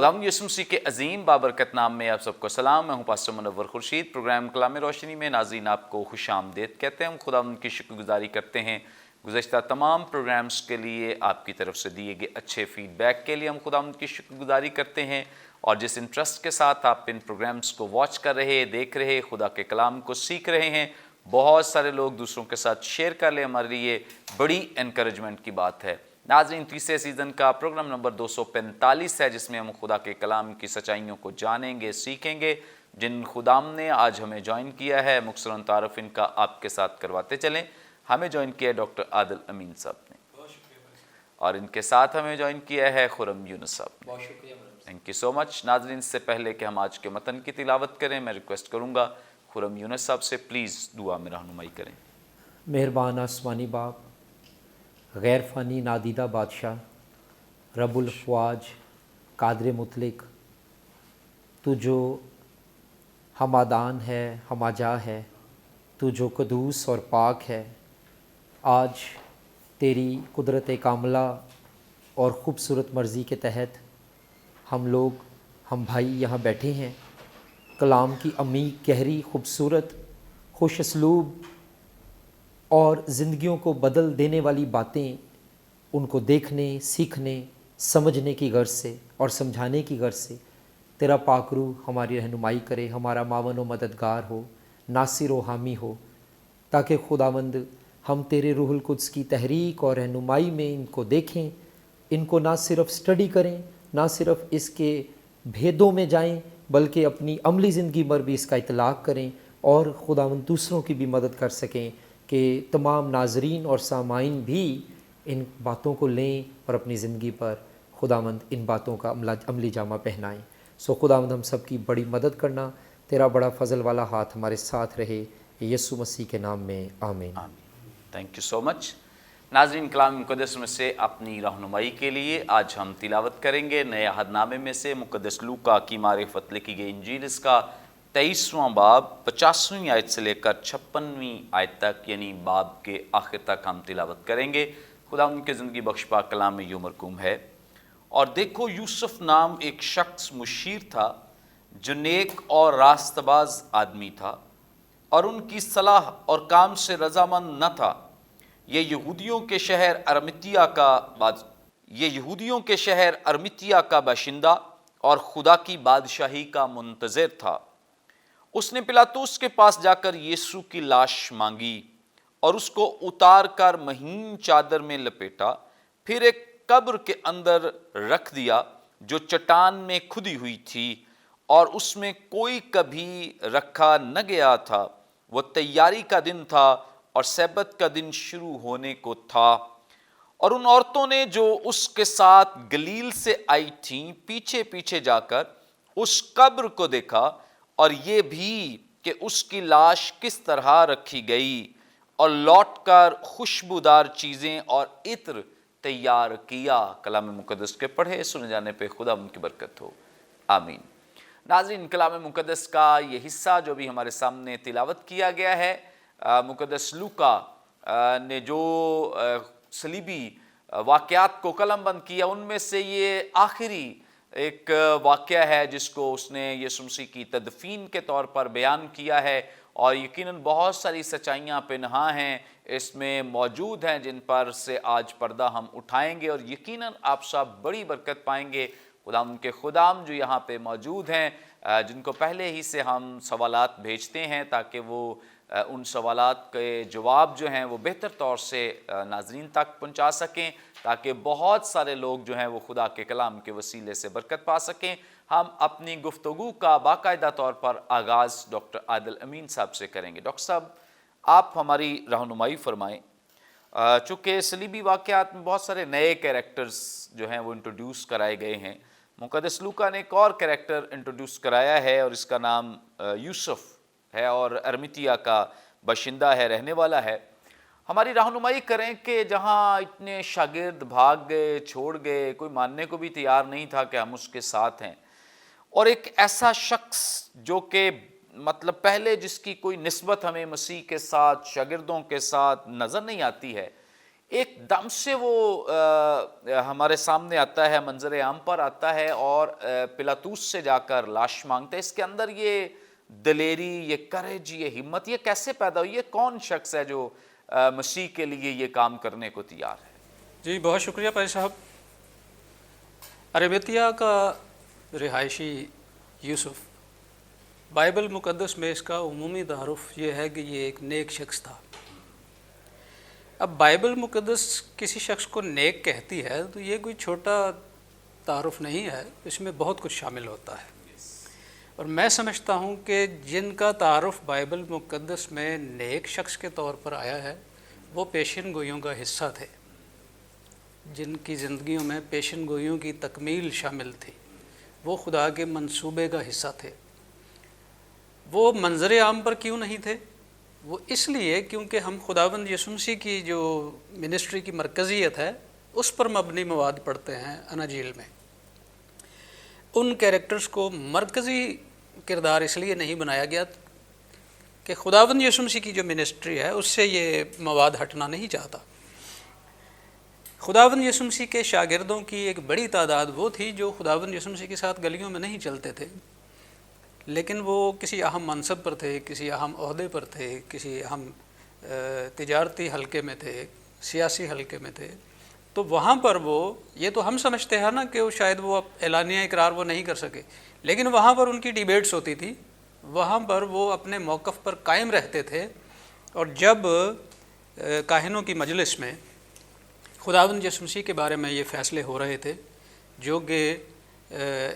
خداوند یسوع مسیح کے عظیم بابرکت نام میں آپ سب کو سلام. میں ہوں پاسٹر منور خورشید. پروگرام کلام روشنی میں ناظرین آپ کو خوش آمدید کہتے ہیں. ہم خداوند کی شکر گزاری کرتے ہیں گزشتہ تمام پروگرامز کے لیے آپ کی طرف سے دیے گئے اچھے فیڈ بیک کے لیے ہم خداوند کی شکر گزاری کرتے ہیں. اور جس انٹرسٹ کے ساتھ آپ ان پروگرامز کو واچ کر رہے، دیکھ رہے، خدا کے کلام کو سیکھ رہے ہیں، بہت سارے لوگ دوسروں کے ساتھ شیئر کر لیں، ہمارے لیے بڑی انکریجمنٹ کی بات ہے. ناظرین، تیسرے سیزن کا پروگرام نمبر 245 ہے، جس میں ہم خدا کے کلام کی سچائیوں کو جانیں گے، سیکھیں گے. جن خدام نے آج ہمیں جوائن کیا ہے، مختصراً تعارف ان کا آپ کے ساتھ کرواتے چلیں. ہمیں جوائن کیا ہے ڈاکٹر عادل امین صاحب نے، اور ان کے ساتھ ہمیں جوائن کیا ہے خرم یونس صاحب. بہت شکریہ. تھینک یو سو مچ. ناظرین، سے پہلے کہ ہم آج کے متن کی تلاوت کریں، میں ریکویسٹ کروں گا خرم یونس صاحب سے پلیز دعا میں رہنمائی کریں. مہربان آسمانی باپ، غیر فانی نادیدہ بادشاہ، رب الافواج، قادر مطلق، تو جو ہمادان ہے، ہماجا ہے، تو جو قدوس اور پاک ہے، آج تیری قدرت کاملہ اور خوبصورت مرضی کے تحت ہم بھائی یہاں بیٹھے ہیں. کلام کی عمیق، گہری، خوبصورت، خوش اسلوب اور زندگیوں کو بدل دینے والی باتیں ان کو دیکھنے، سیکھنے، سمجھنے کی غرض سے اور سمجھانے کی غرض سے تیرا پاک روح ہماری رہنمائی کرے، ہمارا معاون و مددگار ہو، ناصر و حامی ہو، تاکہ خداوند ہم تیرے روح القدس کی تحریک اور رہنمائی میں ان کو دیکھیں، ان کو نہ صرف اسٹڈی کریں، نہ صرف اس کے بھیدوں میں جائیں، بلکہ اپنی عملی زندگی پر بھی اس کا اطلاق کریں، اور خداوند دوسروں کی بھی مدد کر سکیں کہ تمام ناظرین اور سامعین بھی ان باتوں کو لیں اور اپنی زندگی پر خداوند ان باتوں کا عملی جامہ پہنائیں. سو خداوند ہم سب کی بڑی مدد کرنا، تیرا بڑا فضل والا ہاتھ ہمارے ساتھ رہے، یسوع مسیح کے نام میں آمین. تھینک یو سو مچ. ناظرین، کلام مقدس میں سے اپنی رہنمائی کے لیے آج ہم تلاوت کریں گے نئے عہد نامے میں سے مقدس لوکا کی معرفت لکھی گئی انجیل، اس کا 23واں باب 50ویں آیت سے لے کر 56ویں آیت تک، یعنی باب کے آخر تک ہم تلاوت کریں گے. خدا ان کے زندگی بخش پاک کلام میں یوں مرقوم ہے: اور دیکھو، یوسف نام ایک شخص مشیر تھا جو نیک اور راست باز آدمی تھا اور ان کی صلاح اور کام سے رضامند نہ تھا. یہ یہودیوں کے شہر ارمتیا کا باشندہ اور خدا کی بادشاہی کا منتظر تھا. اس نے پلاطوس کے پاس جا کر یسوع کی لاش مانگی اور اس کو اتار کر مہین چادر میں لپیٹا، پھر ایک قبر کے اندر رکھ دیا جو چٹان میں کھدی ہوئی تھی اور اس میں کوئی کبھی رکھا نہ گیا تھا. وہ تیاری کا دن تھا اور سبت کا دن شروع ہونے کو تھا. اور ان عورتوں نے جو اس کے ساتھ گلیل سے آئی تھیں پیچھے پیچھے جا کر اس قبر کو دیکھا، اور یہ بھی کہ اس کی لاش کس طرح رکھی گئی، اور لوٹ کر خوشبودار چیزیں اور عطر تیار کیا. کلام مقدس کے پڑھے سنے جانے پہ خدا ان کی برکت ہو، آمین. ناظرین، کلام مقدس کا یہ حصہ جو بھی ہمارے سامنے تلاوت کیا گیا ہے، مقدس لوکا نے جو صلیبی واقعات کو قلم بند کیا، ان میں سے یہ آخری ایک واقعہ ہے جس کو اس نے یسوع مسیح کی تدفین کے طور پر بیان کیا ہے. اور یقیناً بہت ساری سچائیاں پنہاں ہیں اس میں موجود ہیں جن پر سے آج پردہ ہم اٹھائیں گے، اور یقیناً آپ سب بڑی برکت پائیں گے. خداوند کے خدام جو یہاں پہ موجود ہیں، جن کو پہلے ہی سے ہم سوالات بھیجتے ہیں تاکہ وہ ان سوالات کے جواب جو ہیں وہ بہتر طور سے ناظرین تک پہنچا سکیں، تاکہ بہت سارے لوگ جو ہیں وہ خدا کے کلام کے وسیلے سے برکت پا سکیں. ہم اپنی گفتگو کا باقاعدہ طور پر آغاز ڈاکٹر عادل امین صاحب سے کریں گے. ڈاکٹر صاحب، آپ ہماری رہنمائی فرمائیں. چونکہ صلیبی واقعات میں بہت سارے نئے کیریکٹرز جو ہیں وہ انٹروڈیوس کرائے گئے ہیں. مقدس لوکا نے ایک اور کیریکٹر انٹروڈیوس کرایا ہے، اور اس کا نام یوسف ہے اور ارمتیا کا باشندہ ہے، رہنے والا ہے. ہماری رہنمائی کریں کہ جہاں اتنے شاگرد بھاگ گئے، چھوڑ گئے، کوئی ماننے کو بھی تیار نہیں تھا کہ ہم اس کے ساتھ ہیں، اور ایک ایسا شخص جو کہ مطلب پہلے جس کی کوئی نسبت ہمیں مسیح کے ساتھ، شاگردوں کے ساتھ نظر نہیں آتی ہے، ایک دم سے وہ ہمارے سامنے آتا ہے، منظر عام پر آتا ہے اور پلاطوس سے جا کر لاش مانگتا ہے. اس کے اندر یہ دلیری، یہ کریج، یہ ہمت یہ کیسے پیدا ہوئی؟ یہ کون شخص ہے جو مسیح کے لیے یہ کام کرنے کو تیار ہے؟ جی بہت شکریہ پیر صاحب. ارمیتیہ کا رہائشی یوسف، بائبل مقدس میں اس کا عمومی تعارف یہ ہے کہ یہ ایک نیک شخص تھا. اب بائبل مقدس کسی شخص کو نیک کہتی ہے تو یہ کوئی چھوٹا تعارف نہیں ہے، اس میں بہت کچھ شامل ہوتا ہے. اور میں سمجھتا ہوں کہ جن کا تعارف بائبل مقدس میں نیک شخص کے طور پر آیا ہے وہ پیشن گوئیوں کا حصہ تھے، جن کی زندگیوں میں پیشن گوئیوں کی تکمیل شامل تھی. وہ خدا کے منصوبے کا حصہ تھے. وہ منظر عام پر کیوں نہیں تھے؟ وہ اس لیے کیونکہ ہم خداوند یسوع مسیح کی جو منسٹری کی مرکزیت ہے اس پر مبنی مواد پڑھتے ہیں اناجیل میں. ان کیریکٹرز کو مرکزی کردار اس لیے نہیں بنایا گیا کہ خداوند یسوع مسیح کی جو منسٹری ہے اس سے یہ مواد ہٹنا نہیں چاہتا. خداوند یسوع مسیح کے شاگردوں کی ایک بڑی تعداد وہ تھی جو خداوند یسوع مسیح کے ساتھ گلیوں میں نہیں چلتے تھے، لیکن وہ کسی اہم منصب پر تھے، کسی اہم عہدے پر تھے، کسی اہم تجارتی حلقے میں تھے، سیاسی حلقے میں تھے. تو وہاں پر وہ، یہ تو ہم سمجھتے ہیں نا کہ وہ شاید وہ اعلانیہ اقرار وہ نہیں کر سکے، لیکن وہاں پر ان کی ڈیبیٹس ہوتی تھی، وہاں پر وہ اپنے موقف پر قائم رہتے تھے. اور جب کاہنوں کی مجلس میں خداوند یسوع مسیح کے بارے میں یہ فیصلے ہو رہے تھے جو کہ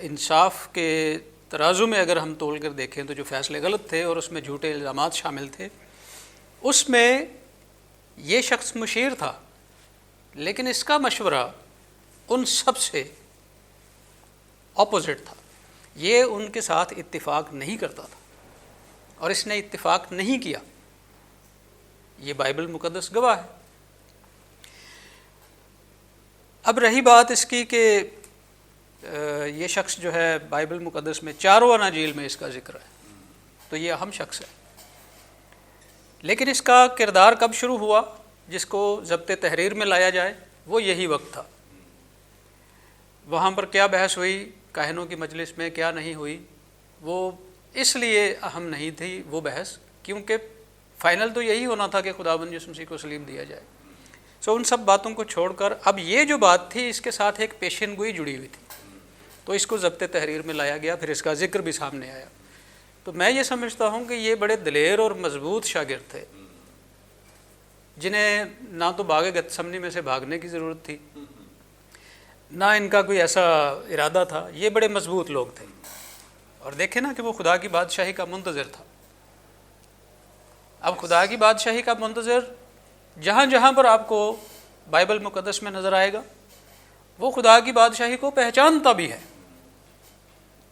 انصاف کے ترازو میں اگر ہم تول کر دیکھیں تو جو فیصلے غلط تھے اور اس میں جھوٹے الزامات شامل تھے، اس میں یہ شخص مشیر تھا، لیکن اس کا مشورہ ان سب سے اپوزٹ تھا. یہ ان کے ساتھ اتفاق نہیں کرتا تھا اور اس نے اتفاق نہیں کیا. یہ بائبل مقدس گواہ ہے. اب رہی بات اس کی کہ یہ شخص جو ہے بائبل مقدس میں چاروں اناجیل میں اس کا ذکر ہے، تو یہ اہم شخص ہے. لیکن اس کا کردار کب شروع ہوا جس کو ضبط تحریر میں لایا جائے؟ وہ یہی وقت تھا. وہاں پر کیا بحث ہوئی کاہنوں کی مجلس میں، کیا نہیں ہوئی، وہ اس لیے اہم نہیں تھی وہ بحث کیونکہ فائنل تو یہی ہونا تھا کہ خداوند یسوع مسیح کو سلیم دیا جائے. ان سب باتوں کو چھوڑ کر اب یہ جو بات تھی اس کے ساتھ ایک پیشن گوئی جڑی ہوئی تھی، تو اس کو ضبط تحریر میں لایا گیا، پھر اس کا ذکر بھی سامنے آیا. تو میں یہ سمجھتا ہوں کہ یہ بڑے دلیر اور مضبوط شاگرد تھے جنہیں نہ تو باغ گتسمنی میں سے بھاگنے کی ضرورت تھی، نہ ان کا کوئی ایسا ارادہ تھا. یہ بڑے مضبوط لوگ تھے اور دیکھیں نا کہ وہ خدا کی بادشاہی کا منتظر تھا. اب خدا کی بادشاہی کا منتظر جہاں جہاں پر آپ کو بائبل مقدس میں نظر آئے گا وہ خدا کی بادشاہی کو پہچانتا بھی ہے.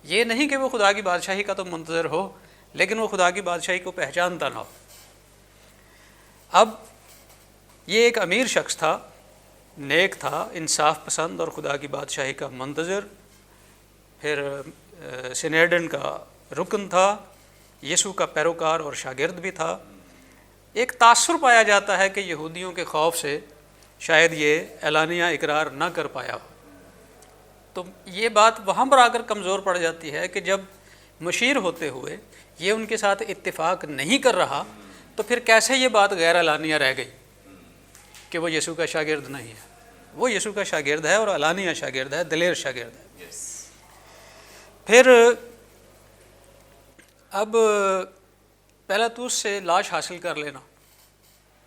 یہ نہیں کہ وہ خدا کی بادشاہی کا تو منتظر ہو لیکن وہ خدا کی بادشاہی کو پہچانتا نہ ہو. اب یہ ایک امیر شخص تھا، نیک تھا، انصاف پسند اور خدا کی بادشاہی کا منتظر، پھر سینیڈن کا رکن تھا، یسوع کا پیروکار اور شاگرد بھی تھا. ایک تاثر پایا جاتا ہے کہ یہودیوں کے خوف سے شاید یہ اعلانیہ اقرار نہ کر پایا ہو. تو یہ بات وہاں پر آ کر کمزور پڑ جاتی ہے کہ جب مشیر ہوتے ہوئے یہ ان کے ساتھ اتفاق نہیں کر رہا تو پھر کیسے یہ بات غیر اعلانیہ رہ گئی کہ وہ یسوع کا شاگرد نہیں ہے. وہ یسوع کا شاگرد ہے اور اعلانیہ شاگرد ہے، دلیر شاگرد ہے. پھر اب پیلاطوس سے لاش حاصل کر لینا،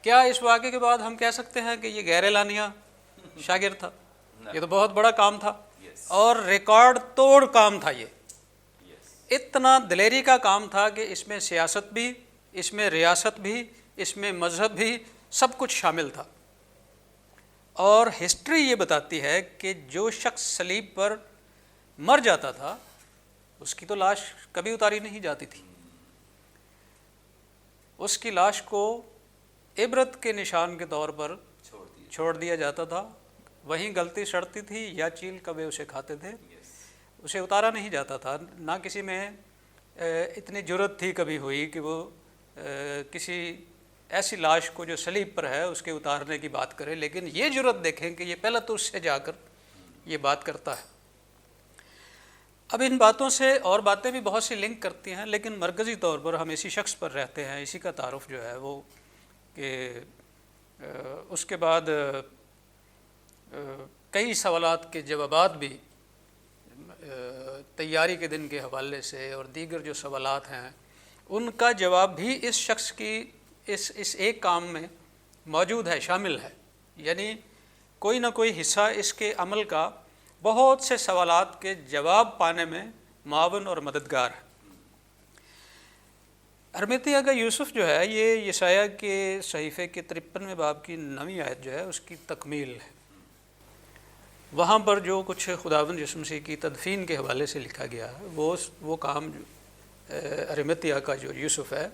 کیا اس واقعے کے بعد ہم کہہ سکتے ہیں کہ یہ غیر اعلانیہ شاگرد تھا؟ یہ تو بہت بڑا کام تھا اور ریکارڈ توڑ کام تھا. یہ اتنا دلیری کا کام تھا کہ اس میں سیاست بھی، اس میں ریاست بھی، اس میں مذہب بھی، سب کچھ شامل تھا. اور ہسٹری یہ بتاتی ہے کہ جو شخص صلیب پر مر جاتا تھا اس کی تو لاش کبھی اتاری نہیں جاتی تھی. اس کی لاش کو عبرت کے نشان کے طور پر چھوڑ دیا جاتا تھا. وہیں غلطی سڑتی تھی یا چیل کبے اسے کھاتے تھے، اسے اتارا نہیں جاتا تھا. نہ کسی میں اتنی جرت تھی کبھی ہوئی کہ وہ کسی ایسی لاش کو جو صلیب پر ہے اس کے اتارنے کی بات کرے، لیکن یہ جرت دیکھیں کہ یہ پیلاطس سے جا کر یہ بات کرتا ہے۔ اب ان باتوں سے اور باتیں بھی بہت سی لنک کرتی ہیں، لیکن مرکزی طور پر ہم اسی شخص پر رہتے ہیں، اسی کا تعارف جو ہے وہ کہ اس کے بعد کئی سوالات کے جوابات بھی تیاری کے دن کے حوالے سے اور دیگر جو سوالات ہیں ان کا جواب بھی اس شخص کی اس ایک کام میں موجود ہے، شامل ہے، یعنی کوئی نہ کوئی حصہ اس کے عمل کا بہت سے سوالات کے جواب پانے میں معاون اور مددگار ہے۔ ارمیتیہ کا یوسف جو ہے یہ یسایہ کے صحیفے کے 53ویں باب کی 9ویں آیت جو ہے اس کی تکمیل ہے۔ وہاں پر جو کچھ خداوند یسوع مسیح کی تدفین کے حوالے سے لکھا گیا ہے وہ کام ارمیتیہ کا جو یوسف ہے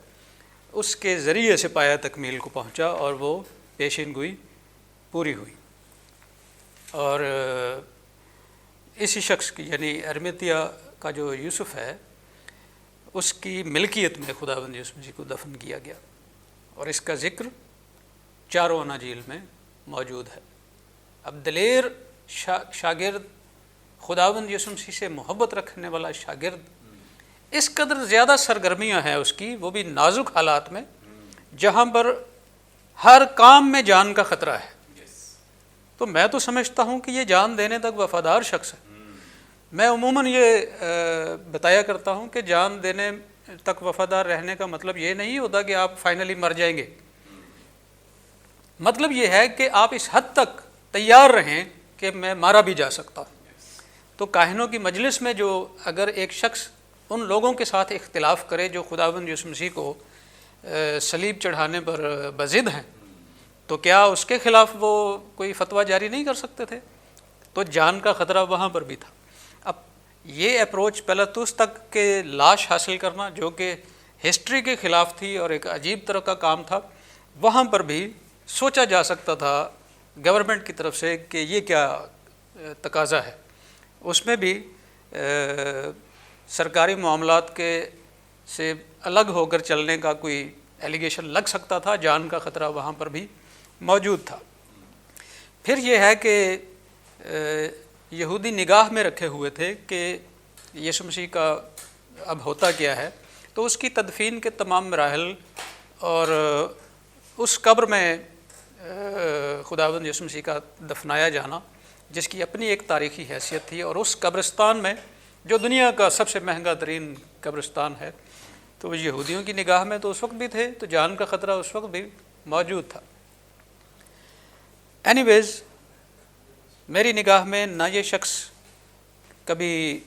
اس کے ذریعے سے پایا تکمیل کو پہنچا اور وہ پیشین گوئی پوری ہوئی، اور اسی شخص کی یعنی ارمیتیہ کا جو یوسف ہے اس کی ملکیت میں خداوند یسوع مسیح کو دفن کیا گیا، اور اس کا ذکر چاروں اناجیل میں موجود ہے۔ اب دلیر شاگرد، خداوند یسوع مسیح سے محبت رکھنے والا شاگرد، اس قدر زیادہ سرگرمیاں ہیں اس کی، وہ بھی نازک حالات میں جہاں پر ہر کام میں جان کا خطرہ ہے۔ تو میں تو سمجھتا ہوں کہ یہ جان دینے تک وفادار شخص ہے۔ میں عموماً یہ بتایا کرتا ہوں کہ جان دینے تک وفادار رہنے کا مطلب یہ نہیں ہوتا کہ آپ فائنلی مر جائیں گے، مطلب یہ ہے کہ آپ اس حد تک تیار رہیں کہ میں مارا بھی جا سکتا ہوں۔ تو کاہنوں کی مجلس میں جو اگر ایک شخص ان لوگوں کے ساتھ اختلاف کرے جو خداوند یسوع مسیح کو صلیب چڑھانے پر بضد ہیں، تو کیا اس کے خلاف وہ کوئی فتویٰ جاری نہیں کر سکتے تھے؟ تو جان کا خطرہ وہاں پر بھی تھا۔ اب یہ اپروچ پیلاطس تک کے لاش حاصل کرنا جو کہ ہسٹری کے خلاف تھی اور ایک عجیب طرح کا کام تھا، وہاں پر بھی سوچا جا سکتا تھا گورنمنٹ کی طرف سے کہ یہ کیا تقاضا ہے۔ اس میں بھی سرکاری معاملات کے سے الگ ہو کر چلنے کا کوئی ایلیگیشن لگ سکتا تھا، جان کا خطرہ وہاں پر بھی موجود تھا۔ پھر یہ ہے کہ یہودی نگاہ میں رکھے ہوئے تھے کہ یسوع مسیح کا اب ہوتا کیا ہے، تو اس کی تدفین کے تمام مراحل اور اس قبر میں خداوند یسوع مسیح کا دفنایا جانا جس کی اپنی ایک تاریخی حیثیت تھی، اور اس قبرستان میں جو دنیا کا سب سے مہنگا ترین قبرستان ہے، تو یہودیوں کی نگاہ میں تو اس وقت بھی تھے، تو جان کا خطرہ اس وقت بھی موجود تھا۔ اینی ویز میری نگاہ میں نہ یہ شخص کبھی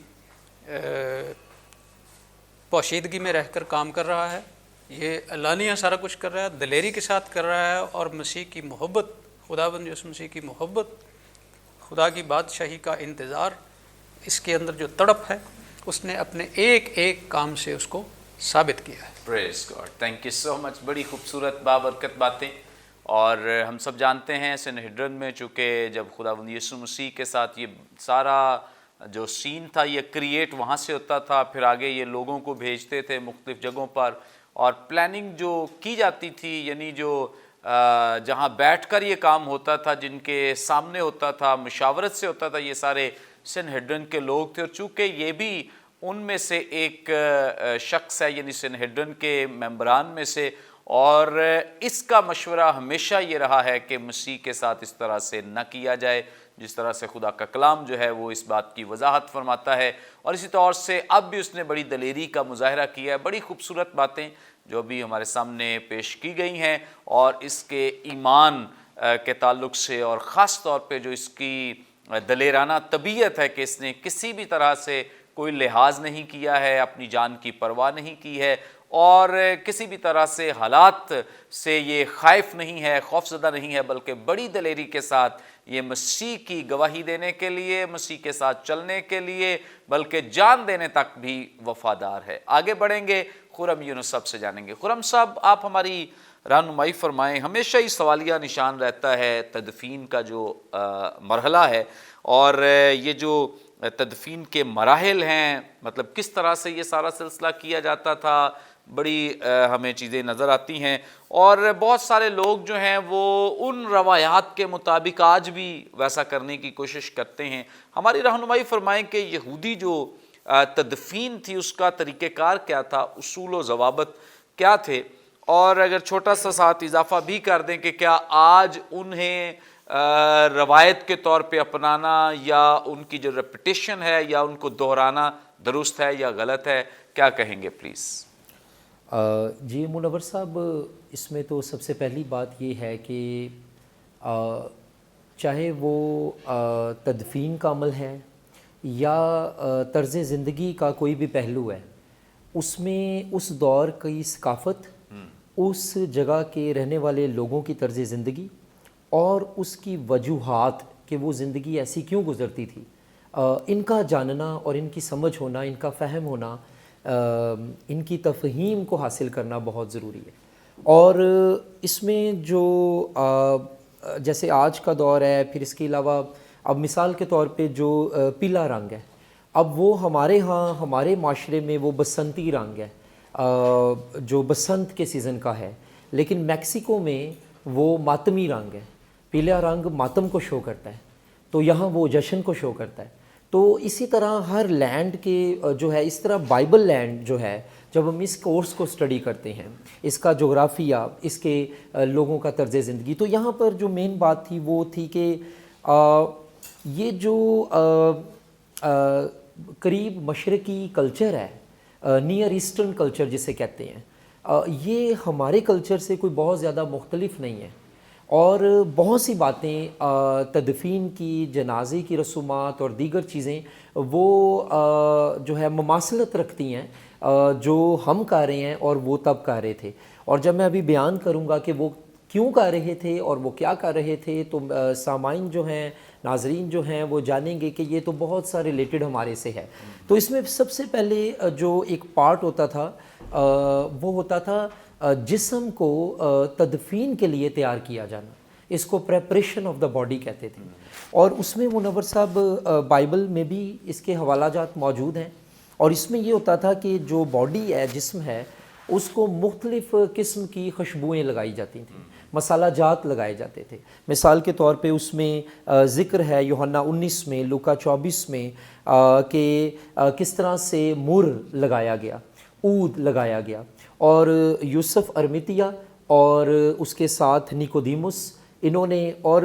پوشیدگی میں رہ کر کام کر رہا ہے، یہ علانیہ سارا کچھ کر رہا ہے، دلیری کے ساتھ کر رہا ہے، اور مسیح کی محبت، خداوند یسوع مسیح کی محبت، خدا کی بادشاہی کا انتظار، اس کے اندر جو تڑپ ہے اس نے اپنے ایک ایک کام سے اس کو ثابت کیا ہے۔ پریز گاڈ، تھینک یو سو مچ۔ بڑی خوبصورت بابرکت باتیں، اور ہم سب جانتے ہیں سنہڈرن میں چونکہ جب خداوند یسوع مسیح کے ساتھ یہ سارا جو سین تھا یہ کریٹ وہاں سے ہوتا تھا، پھر آگے یہ لوگوں کو بھیجتے تھے مختلف جگہوں پر، اور پلاننگ جو کی جاتی تھی، یعنی جو جہاں بیٹھ کر یہ کام ہوتا تھا، جن کے سامنے ہوتا تھا، مشاورت سے ہوتا تھا، یہ سارے سنہڈرن کے لوگ تھے، اور چونکہ یہ بھی ان میں سے ایک شخص ہے، یعنی سنہڈرن کے ممبران میں سے، اور اس کا مشورہ ہمیشہ یہ رہا ہے کہ مسیح کے ساتھ اس طرح سے نہ کیا جائے، جس طرح سے خدا کا کلام جو ہے وہ اس بات کی وضاحت فرماتا ہے، اور اسی طور سے اب بھی اس نے بڑی دلیری کا مظاہرہ کیا ہے۔ بڑی خوبصورت باتیں جو ابھی ہمارے سامنے پیش کی گئی ہیں، اور اس کے ایمان کے تعلق سے، اور خاص طور پہ جو اس کی دلیرانہ طبیعت ہے کہ اس نے کسی بھی طرح سے کوئی لحاظ نہیں کیا ہے، اپنی جان کی پرواہ نہیں کی ہے، اور کسی بھی طرح سے حالات سے یہ خائف نہیں ہے، خوف زدہ نہیں ہے، بلکہ بڑی دلیری کے ساتھ یہ مسیح کی گواہی دینے کے لیے، مسیح کے ساتھ چلنے کے لیے، بلکہ جان دینے تک بھی وفادار ہے۔ آگے بڑھیں گے، خرم یونس صاحب سے جانیں گے۔ خرم صاحب، آپ ہماری رہنمائی فرمائیں۔ ہمیشہ ہی سوالیہ نشان رہتا ہے تدفین کا جو مرحلہ ہے، اور یہ جو تدفین کے مراحل ہیں، مطلب کس طرح سے یہ سارا سلسلہ کیا جاتا تھا، بڑی ہمیں چیزیں نظر آتی ہیں، اور بہت سارے لوگ جو ہیں وہ ان روایات کے مطابق آج بھی ویسا کرنے کی کوشش کرتے ہیں۔ ہماری رہنمائی فرمائیں کہ یہودی جو تدفین تھی اس کا طریقہ کار کیا تھا، اصول و ضوابط کیا تھے، اور اگر چھوٹا سا ساتھ اضافہ بھی کر دیں کہ کیا آج انہیں روایت کے طور پہ اپنانا یا ان کی جو ریپیٹیشن ہے یا ان کو دہرانا درست ہے یا غلط ہے، کیا کہیں گے پلیز؟ جی منور صاحب، اس میں تو سب سے پہلی بات یہ ہے کہ چاہے وہ تدفین کا عمل ہے یا طرز زندگی کا کوئی بھی پہلو ہے، اس میں اس دور کی ثقافت، اس جگہ کے رہنے والے لوگوں کی طرز زندگی اور اس کی وجوہات کہ وہ زندگی ایسی کیوں گزرتی تھی، ان کا جاننا اور ان کی سمجھ ہونا، ان کا فہم ہونا، ان کی تفہیم کو حاصل کرنا بہت ضروری ہے۔ اور اس میں جو جیسے آج کا دور ہے، پھر اس کے علاوہ اب مثال کے طور پہ جو پیلا رنگ ہے، اب وہ ہمارے ہاں ہمارے معاشرے میں وہ بسنتی رنگ ہے جو بسنت کے سیزن کا ہے، لیکن میکسیکو میں وہ ماتمی رنگ ہے۔ پیلا رنگ ماتم کو شو کرتا ہے، تو یہاں وہ جشن کو شو کرتا ہے۔ تو اسی طرح ہر لینڈ کے جو ہے، اس طرح بائبل لینڈ جو ہے، جب ہم اس کورس کو اسٹڈی کرتے ہیں، اس کا جغرافیہ، اس کے لوگوں کا طرز زندگی، تو یہاں پر جو مین بات تھی وہ تھی کہ یہ جو قریب مشرقی کلچر ہے، نیئر ایسٹرن کلچر جسے کہتے ہیں، یہ ہمارے کلچر سے کوئی بہت زیادہ مختلف نہیں ہے، اور بہت سی باتیں تدفین کی، جنازے کی رسومات اور دیگر چیزیں وہ جو ہے مماثلت رکھتی ہیں جو ہم کر رہے ہیں اور وہ تب کر رہے تھے۔ اور جب میں ابھی بیان کروں گا کہ وہ کیوں کر رہے تھے اور وہ کیا کر رہے تھے، تو سامعین جو ہیں، ناظرین جو ہیں، وہ جانیں گے کہ یہ تو بہت سا ریلیٹڈ ہمارے سے ہے۔ تو اس میں سب سے پہلے جو ایک پارٹ ہوتا تھا وہ ہوتا تھا جسم کو تدفین کے لیے تیار کیا جانا، اس کو پریپریشن آف دا باڈی کہتے تھے۔ اور اس میں منور صاحب بائبل میں بھی اس کے حوالہ جات موجود ہیں، اور اس میں یہ ہوتا تھا کہ جو باڈی ہے، جسم ہے، اس کو مختلف قسم کی خوشبوئیں لگائی جاتی تھیں، مسالہ جات لگائے جاتے تھے۔ مثال کے طور پہ اس میں ذکر ہے یوحنا 19 میں، لوکا 24 میں، کہ کس طرح سے مر لگایا گیا، عود لگایا گیا، اور یوسف ارمیتیہ اور اس کے ساتھ نیکودیمس، انہوں نے، اور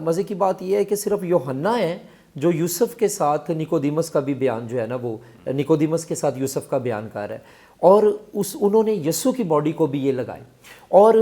مزے کی بات یہ ہے کہ صرف یوحنا ہے جو یوسف کے ساتھ نیکودیمس کا بھی بیان جو ہے نا، وہ نیکودیمس کے ساتھ یوسف کا بیان کر رہا ہے، اور انہوں نے یسوع کی باڈی کو بھی یہ لگائے، اور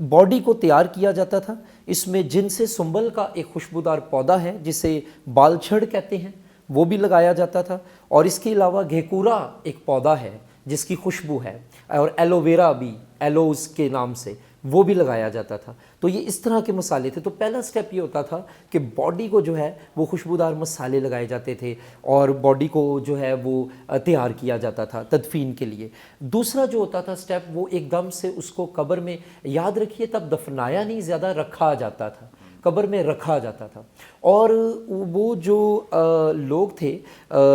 باڈی کو تیار کیا جاتا تھا۔ اس میں جن سے سنبل کا ایک خوشبودار پودا ہے جسے بال چھڑ کہتے ہیں، وہ بھی لگایا جاتا تھا، اور اس کے علاوہ گھیکورا ایک پودا ہے جس کی خوشبو ہے، اور ایلوویرا بھی، ایلوز کے نام سے، وہ بھی لگایا جاتا تھا۔ تو یہ اس طرح کے مسالے تھے۔ تو پہلا سٹیپ یہ ہوتا تھا کہ باڈی کو جو ہے وہ خوشبودار مسالے لگائے جاتے تھے، اور باڈی کو جو ہے وہ تیار کیا جاتا تھا تدفین کے لیے۔ دوسرا جو ہوتا تھا سٹیپ، وہ ایک دم سے اس کو قبر میں، یاد رکھیے تب دفنایا نہیں، زیادہ رکھا جاتا تھا، قبر میں رکھا جاتا تھا، اور وہ جو لوگ تھے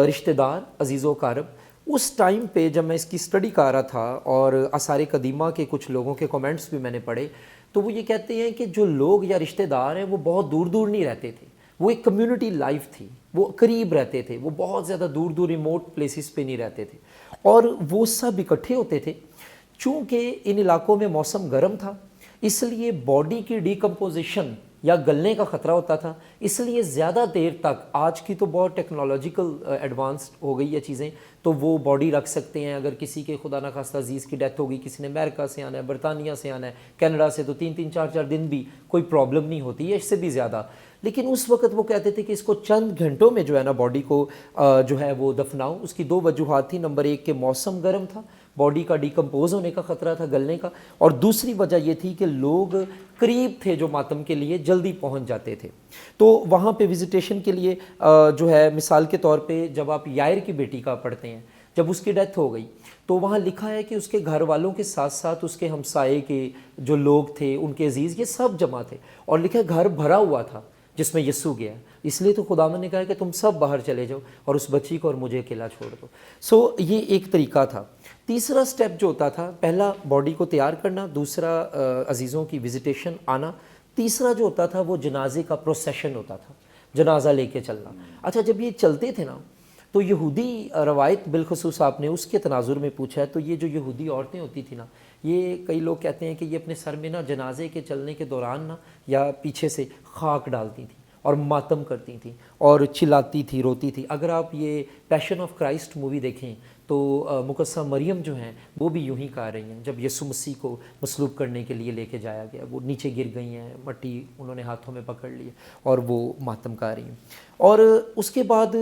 رشتہ دار، عزیز و اقارب، اس ٹائم پہ جب میں اس کی سٹڈی کر رہا تھا اور آثار قدیمہ کے کچھ لوگوں کے کومنٹس بھی میں نے پڑھے، تو وہ یہ کہتے ہیں کہ جو لوگ یا رشتہ دار ہیں وہ بہت دور دور نہیں رہتے تھے، وہ ایک کمیونٹی لائف تھی، وہ قریب رہتے تھے، وہ بہت زیادہ دور دور ریموٹ پلیسز پہ نہیں رہتے تھے، اور وہ سب اکٹھے ہوتے تھے۔ چونکہ ان علاقوں میں موسم گرم تھا، اس لیے باڈی کی ڈیکمپوزیشن یا گلنے کا خطرہ ہوتا تھا، اس لیے زیادہ دیر تک، آج کی تو بہت ٹیکنالوجیکل ایڈوانسڈ ہو گئی ہے چیزیں، تو وہ باڈی رکھ سکتے ہیں۔ اگر کسی کے خدا نخواستہ عزیز کی ڈیتھ ہوگی، کسی نے امریکہ سے آنا ہے، برطانیہ سے آنا ہے، کینیڈا سے، تو 3-4 دن بھی کوئی پرابلم نہیں ہوتی ہے، اس سے بھی زیادہ۔ لیکن اس وقت وہ کہتے تھے کہ اس کو چند گھنٹوں میں جو ہے نا باڈی کو جو ہے وہ دفناؤ۔ اس کی 2 وجوہات تھیں، نمبر 1 کہ موسم گرم تھا، باڈی کا ڈیکمپوز ہونے کا خطرہ تھا، گلنے کا، اور دوسری وجہ یہ تھی کہ لوگ قریب تھے جو ماتم کے لیے جلدی پہنچ جاتے تھے۔ تو وہاں پہ وزیٹیشن کے لیے جو ہے، مثال کے طور پہ جب آپ یائر کی بیٹی کا پڑھتے ہیں، جب اس کی ڈیتھ ہو گئی تو وہاں لکھا ہے کہ اس کے گھر والوں کے ساتھ ساتھ اس کے ہمسائے کے جو لوگ تھے، ان کے عزیز، یہ سب جمع تھے، اور لکھا ہے گھر بھرا ہوا تھا جس میں یسوع گیا، اس لیے تو خداوند نے کہا کہ تم سب باہر چلے جاؤ اور اس بچی کو اور مجھے اکیلا چھوڑ دو۔ سو یہ ایک طریقہ تھا۔ تیسرا سٹیپ جو ہوتا تھا، پہلا باڈی کو تیار کرنا، دوسرا عزیزوں کی وزیٹیشن آنا، تیسرا جو ہوتا تھا وہ جنازے کا پروسیشن ہوتا تھا، جنازہ لے کے چلنا۔ اچھا، جب یہ چلتے تھے نا تو یہودی روایت بالخصوص آپ نے اس کے تناظر میں پوچھا ہے، تو یہ جو یہودی عورتیں ہوتی تھیں نا، یہ کئی لوگ کہتے ہیں کہ یہ اپنے سر میں نا جنازے کے چلنے کے دوران نا یا پیچھے سے خاک ڈالتی تھیں اور ماتم کرتی تھیں اور چلاتی تھی، روتی تھی۔ اگر آپ یہ پیشن آف کرائسٹ مووی دیکھیں تو مقدسہ مریم جو ہیں وہ بھی یوں ہی کہہ رہی ہیں، جب یسوع مسیح کو مصلوب کرنے کے لیے لے کے جایا گیا، وہ نیچے گر گئی ہیں، مٹی انہوں نے ہاتھوں میں پکڑ لی اور وہ ماتم کہہ رہی ہیں۔ اور اس کے بعد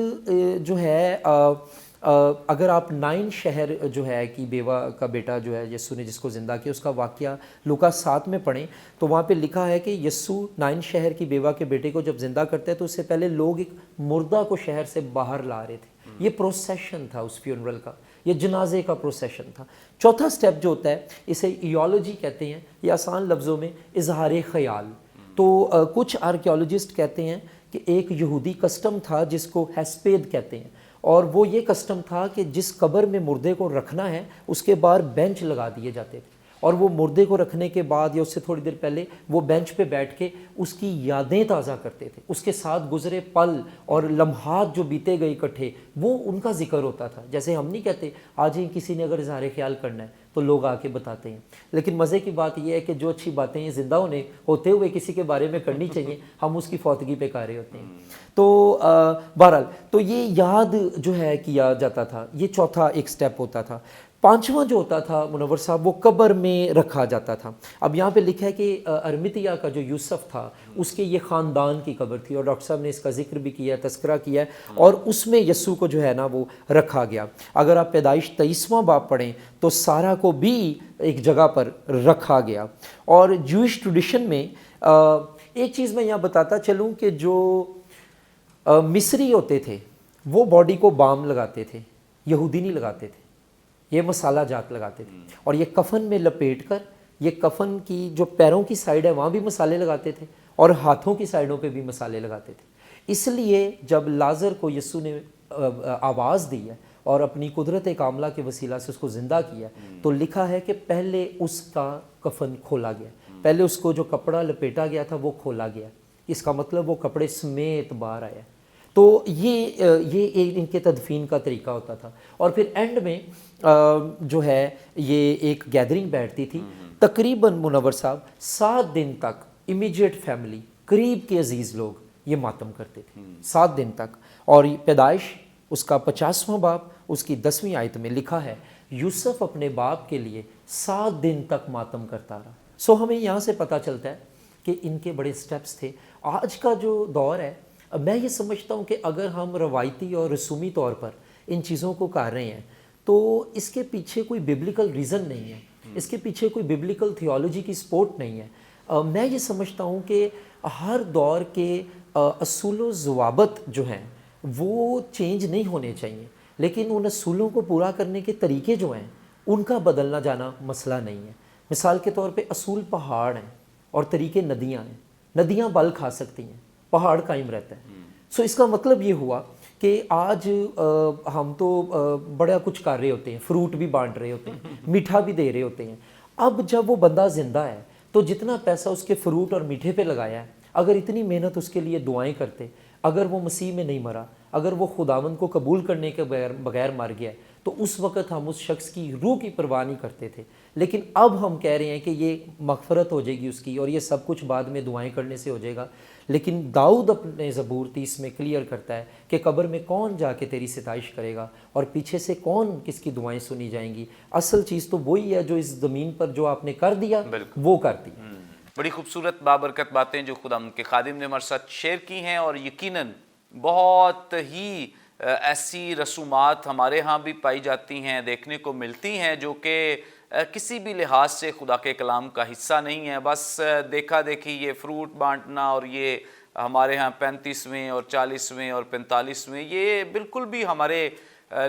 جو ہے اگر آپ نائن شہر جو ہے کہ بیوہ کا بیٹا جو ہے یسوع نے جس کو زندہ کیا، اس کا واقعہ لوکا 7 میں پڑھیں تو وہاں پہ لکھا ہے کہ یسوع نائن شہر کی بیوہ کے بیٹے کو جب زندہ کرتے ہیں تو اس سے پہلے لوگ ایک مردہ کو شہر سے باہر لا رہے تھے۔ یہ پروسیشن تھا اس فیونرل کا، یہ جنازے کا پروسیشن تھا۔ چوتھا سٹیپ جو ہوتا ہے اسے ایولوجی کہتے ہیں، یہ آسان لفظوں میں اظہار خیال۔ تو کچھ آرکیولوجسٹ کہتے ہیں کہ ایک یہودی کسٹم تھا جس کو ہیسپید کہتے ہیں، اور وہ یہ کسٹم تھا کہ جس قبر میں مردے کو رکھنا ہے اس کے باہر بینچ لگا دیے جاتے تھے، اور وہ مردے کو رکھنے کے بعد یا اس سے تھوڑی دیر پہلے وہ بینچ پہ بیٹھ کے اس کی یادیں تازہ کرتے تھے، اس کے ساتھ گزرے پل اور لمحات جو بیتے گئے اکٹھے، وہ ان کا ذکر ہوتا تھا۔ جیسے ہم نہیں کہتے آج ہی کسی نے اگر اظہار خیال کرنا ہے تو لوگ آ کے بتاتے ہیں، لیکن مزے کی بات یہ ہے کہ جو اچھی باتیں ہیں زندہ ہوتے ہوئے کسی کے بارے میں کرنی چاہیے، ہم اس کی فوتگی پہ قارئ ہوتے ہیں۔ تو بہرحال تو یہ یاد جو ہے کیا جاتا تھا، یہ چوتھا ایک سٹیپ ہوتا تھا۔ پانچواں جو ہوتا تھا منور صاحب وہ قبر میں رکھا جاتا تھا۔ اب یہاں پہ لکھا ہے کہ ارمتیا کا جو یوسف تھا اس کے یہ خاندان کی قبر تھی، اور ڈاکٹر صاحب نے اس کا ذکر بھی کیا ہے، تذکرہ کیا ہے، اور اس میں یسوع کو جو ہے نا وہ رکھا گیا۔ اگر آپ پیدائش 23واں باب پڑھیں تو سارہ کو بھی ایک جگہ پر رکھا گیا۔ اور جوئش ٹریڈیشن میں ایک چیز میں یہاں بتاتا چلوں کہ جو مصری ہوتے تھے وہ باڈی کو بام لگاتے تھے، یہودی نہیں لگاتے تھے، یہ مسالہ جات لگاتے تھے، اور یہ کفن میں لپیٹ کر یہ کفن کی جو پیروں کی سائڈ ہے وہاں بھی مسالے لگاتے تھے اور ہاتھوں کی سائڈوں پہ بھی مسالے لگاتے تھے۔ اس لیے جب لازر کو یسوع نے آواز دی ہے اور اپنی قدرت کاملہ کے وسیلہ سے اس کو زندہ کیا تو لکھا ہے کہ پہلے اس کا کفن کھولا گیا، پہلے اس کو جو کپڑا لپیٹا گیا تھا وہ کھولا گیا، اس کا مطلب وہ کپڑے سمیت باہر آیا۔ تو یہ ان کے تدفین کا طریقہ ہوتا تھا۔ اور پھر اینڈ میں جو ہے یہ ایک گیدرنگ بیٹھتی تھی، تقریباً منور صاحب 7 دن تک امیجیٹ فیملی، قریب کے عزیز لوگ یہ ماتم کرتے تھے 7 دن تک۔ اور پیدائش اس کا 50واں باب اس کی 10ویں آیت میں لکھا ہے یوسف اپنے باپ کے لیے 7 دن تک ماتم کرتا رہا۔ سو ہمیں یہاں سے پتہ چلتا ہے کہ ان کے بڑے سٹیپس تھے۔ آج کا جو دور ہے میں یہ سمجھتا ہوں کہ اگر ہم روایتی اور رسومی طور پر ان چیزوں کو کر رہے ہیں تو اس کے پیچھے کوئی بیبلیکل ریزن نہیں ہے، اس کے پیچھے کوئی بیبلیکل تھیولوجی کی سپورٹ نہیں ہے۔ میں یہ سمجھتا ہوں کہ ہر دور کے اصول و ضوابط جو ہیں وہ چینج نہیں ہونے چاہیے، لیکن ان اصولوں کو پورا کرنے کے طریقے جو ہیں ان کا بدلنا جانا مسئلہ نہیں ہے۔ مثال کے طور پہ اصول پہاڑ ہیں اور طریقے ندیاں ہیں، ندیاں بل کھا سکتی ہیں، پہاڑ قائم رہتا ہے۔ سو اس کا مطلب یہ ہوا کہ آج ہم تو بڑا کچھ کر رہے ہوتے ہیں، فروٹ بھی بانٹ رہے ہوتے ہیں، میٹھا بھی دے رہے ہوتے ہیں۔ اب جب وہ بندہ زندہ ہے تو جتنا پیسہ اس کے فروٹ اور میٹھے پہ لگایا ہے، اگر اتنی محنت اس کے لیے دعائیں کرتے، اگر وہ مسیح میں نہیں مرا، اگر وہ خداوند کو قبول کرنے کے بغیر مر گیا تو اس وقت ہم اس شخص کی روح کی پرواہ نہیں کرتے تھے۔ لیکن اب ہم کہہ رہے ہیں کہ یہ مغفرت ہو جائے گی اس کی اور یہ سب کچھ بعد میں دعائیں کرنے سے ہو جائے گا۔ لیکن داؤد اپنے زبور 30 میں کلیئر کرتا ہے کہ قبر میں کون جا کے تیری ستائش کرے گا اور پیچھے سے کون کس کی دعائیں سنی جائیں گی۔ اصل چیز تو وہی ہے جو اس زمین پر جو آپ نے کر دیا وہ کر دی۔ بڑی خوبصورت بابرکت باتیں جو خدا ان کے خادم نے ہمارے ساتھ شیئر کی ہیں، اور یقیناً بہت ہی ایسی رسومات ہمارے ہاں بھی پائی جاتی ہیں، دیکھنے کو ملتی ہیں جو کہ کسی بھی لحاظ سے خدا کے کلام کا حصہ نہیں ہے۔ بس دیکھا دیکھی یہ فروٹ بانٹنا اور یہ ہمارے ہاں 35ویں اور 40ویں اور 45ویں، یہ بالکل بھی ہمارے